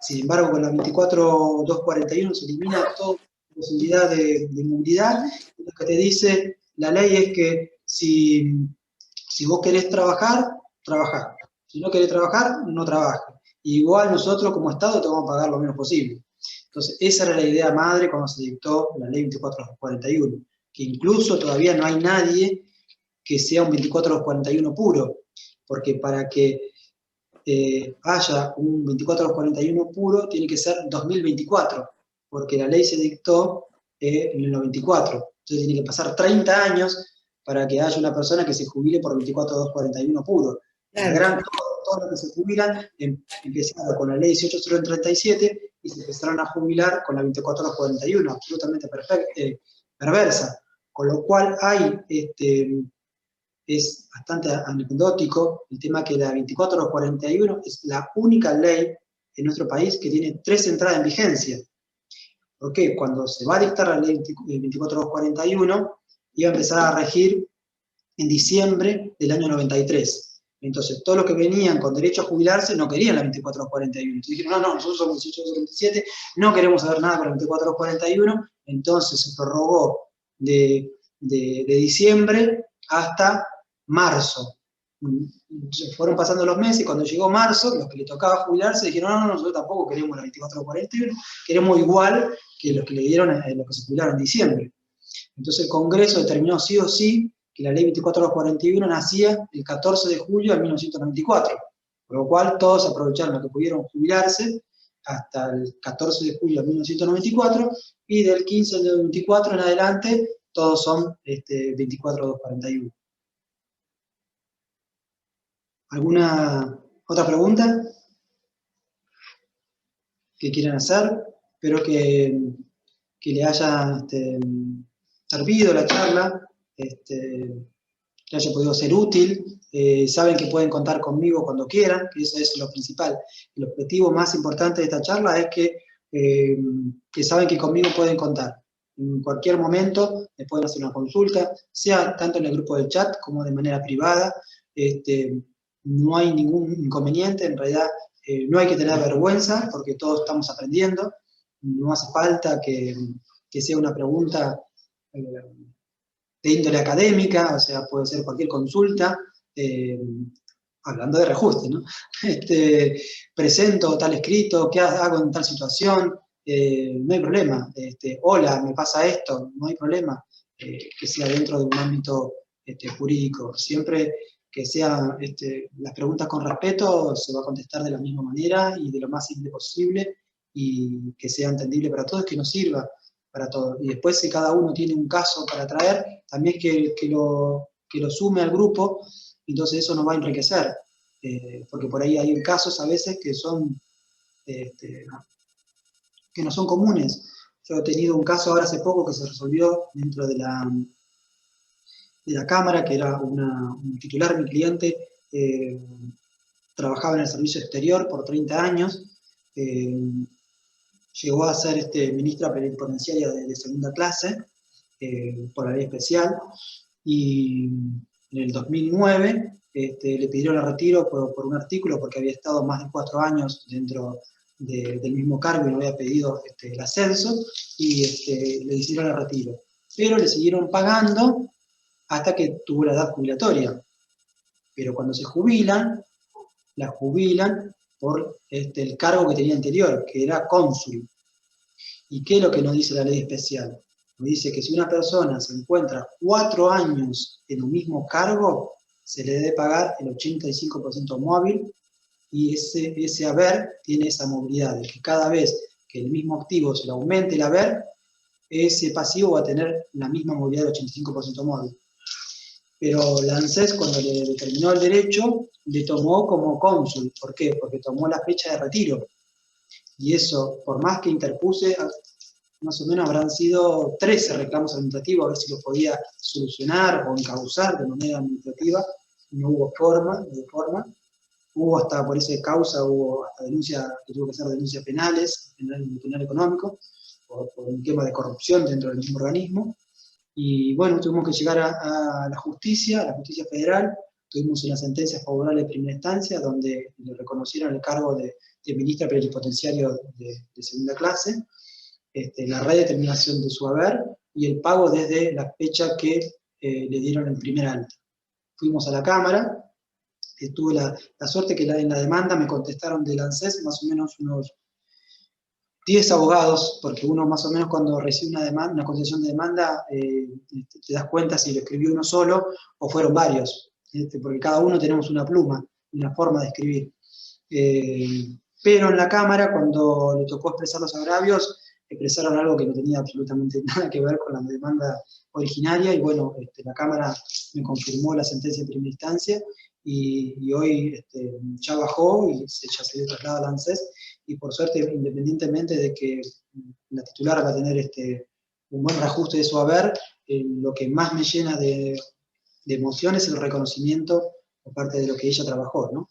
Sin embargo, con la 24241 se elimina toda posibilidad de movilidad. Lo que te dice la ley es que si vos querés trabajar, trabajá. Si no querés trabajar, no trabajes. Igual nosotros como Estado te vamos a pagar lo menos posible. Entonces, esa era la idea madre cuando se dictó la ley 24241, que incluso todavía no hay nadie que sea un 24241 puro, porque para que haya un 24241 puro tiene que ser 2024, porque la ley se dictó en el 94, entonces tiene que pasar 30 años para que haya una persona que se jubile por 24241 puro. Claro. Todos los que se jubilan empezaron con la ley 18037 y se empezaron a jubilar con la 24241, absolutamente perversa, con lo cual hay es bastante anecdótico el tema que la 24241 es la única ley en nuestro país que tiene 3 entradas en vigencia. ¿Por qué? Cuando se va a dictar la ley 24241, iba a empezar a regir en diciembre del año 93. Entonces, todos los que venían con derecho a jubilarse no querían la 24241. Entonces dijeron, no, nosotros somos 1827, no queremos saber nada con la 24241. Entonces se prorrogó de diciembre hasta marzo. Fueron pasando los meses y cuando llegó marzo, los que le tocaba jubilarse dijeron, no, nosotros tampoco queremos la 24241, queremos igual que los que le dieron a los que se jubilaron en diciembre. Entonces el Congreso determinó sí o sí que la ley 24241 nacía el 14 de julio de 1994, por lo cual todos aprovecharon los que pudieron jubilarse hasta el 14 de julio de 1994, y del 15 de 94 en adelante todos son 24241. ¿Alguna otra pregunta que quieran hacer? Espero que le haya servido la charla, que haya podido ser útil. Saben que pueden contar conmigo cuando quieran, que eso es lo principal. El objetivo más importante de esta charla es que saben que conmigo pueden contar. En cualquier momento me pueden hacer una consulta, sea tanto en el grupo del chat como de manera privada. No hay ningún inconveniente, en realidad no hay que tener vergüenza porque todos estamos aprendiendo. No hace falta que sea una pregunta de índole académica, o sea, puede ser cualquier consulta, hablando de reajuste, ¿no? Presento tal escrito, ¿qué hago en tal situación? No hay problema. Hola, me pasa esto, no hay problema que sea dentro de un ámbito jurídico. Siempre que sean las preguntas con respeto, se va a contestar de la misma manera y de lo más simple posible, y que sea entendible para todos, que nos sirva para todos. Y después, si cada uno tiene un caso para traer, también que lo sume al grupo, entonces eso nos va a enriquecer, porque por ahí hay casos a veces que no son comunes. Yo he tenido un caso ahora hace poco que se resolvió dentro de la Cámara, que era un titular, mi cliente, trabajaba en el servicio exterior por 30 años, llegó a ser ministra plenipotenciaria de segunda clase, por la ley especial, y en el 2009 le pidieron el retiro por un artículo, porque había estado más de 4 años dentro del mismo cargo y no había pedido el ascenso, y le hicieron el retiro. Pero le siguieron pagando hasta que tuvo la edad jubilatoria. Pero cuando se jubilan, la jubilan por el cargo que tenía anterior, que era cónsul. ¿Y qué es lo que nos dice la ley especial? dice que si una persona se encuentra 4 años en un mismo cargo, se le debe pagar el 85% móvil, y ese haber tiene esa movilidad, de que cada vez que el mismo activo se le aumente el haber, ese pasivo va a tener la misma movilidad del 85% móvil. Pero la ANSES, cuando le determinó el derecho, le tomó como cónsul. ¿Por qué? Porque tomó la fecha de retiro. Y eso, por más que interpuse, más o menos habrán sido 13 reclamos administrativos, a ver si lo podía solucionar o encauzar de manera administrativa. No hubo forma, Hubo hasta, por esa causa, hubo hasta denuncias, que tuvo que hacer denuncias penales, penal económico, por un tema de corrupción dentro del mismo organismo. Y bueno, tuvimos que llegar a la justicia federal, tuvimos una sentencia favorable de primera instancia, donde le reconocieron el cargo de ministra plenipotenciario de segunda clase, la redeterminación de su haber y el pago desde la fecha que le dieron el primer alta. Fuimos a la Cámara, tuve la suerte que en la demanda me contestaron del ANSES más o menos unos 10 abogados, porque uno más o menos cuando recibe una concesión de demanda, te das cuenta si lo escribió uno solo o fueron varios, porque cada uno tenemos una pluma, una forma de escribir. Pero en la Cámara, cuando le tocó expresar los agravios, expresaron algo que no tenía absolutamente nada que ver con la demanda originaria, y bueno, la Cámara me confirmó la sentencia de primera instancia, y hoy ya bajó y ya se dio traslado al ANSES, y por suerte, independientemente de que la titular va a tener un buen reajuste de su haber, lo que más me llena de emoción es el reconocimiento por parte de lo que ella trabajó, ¿no?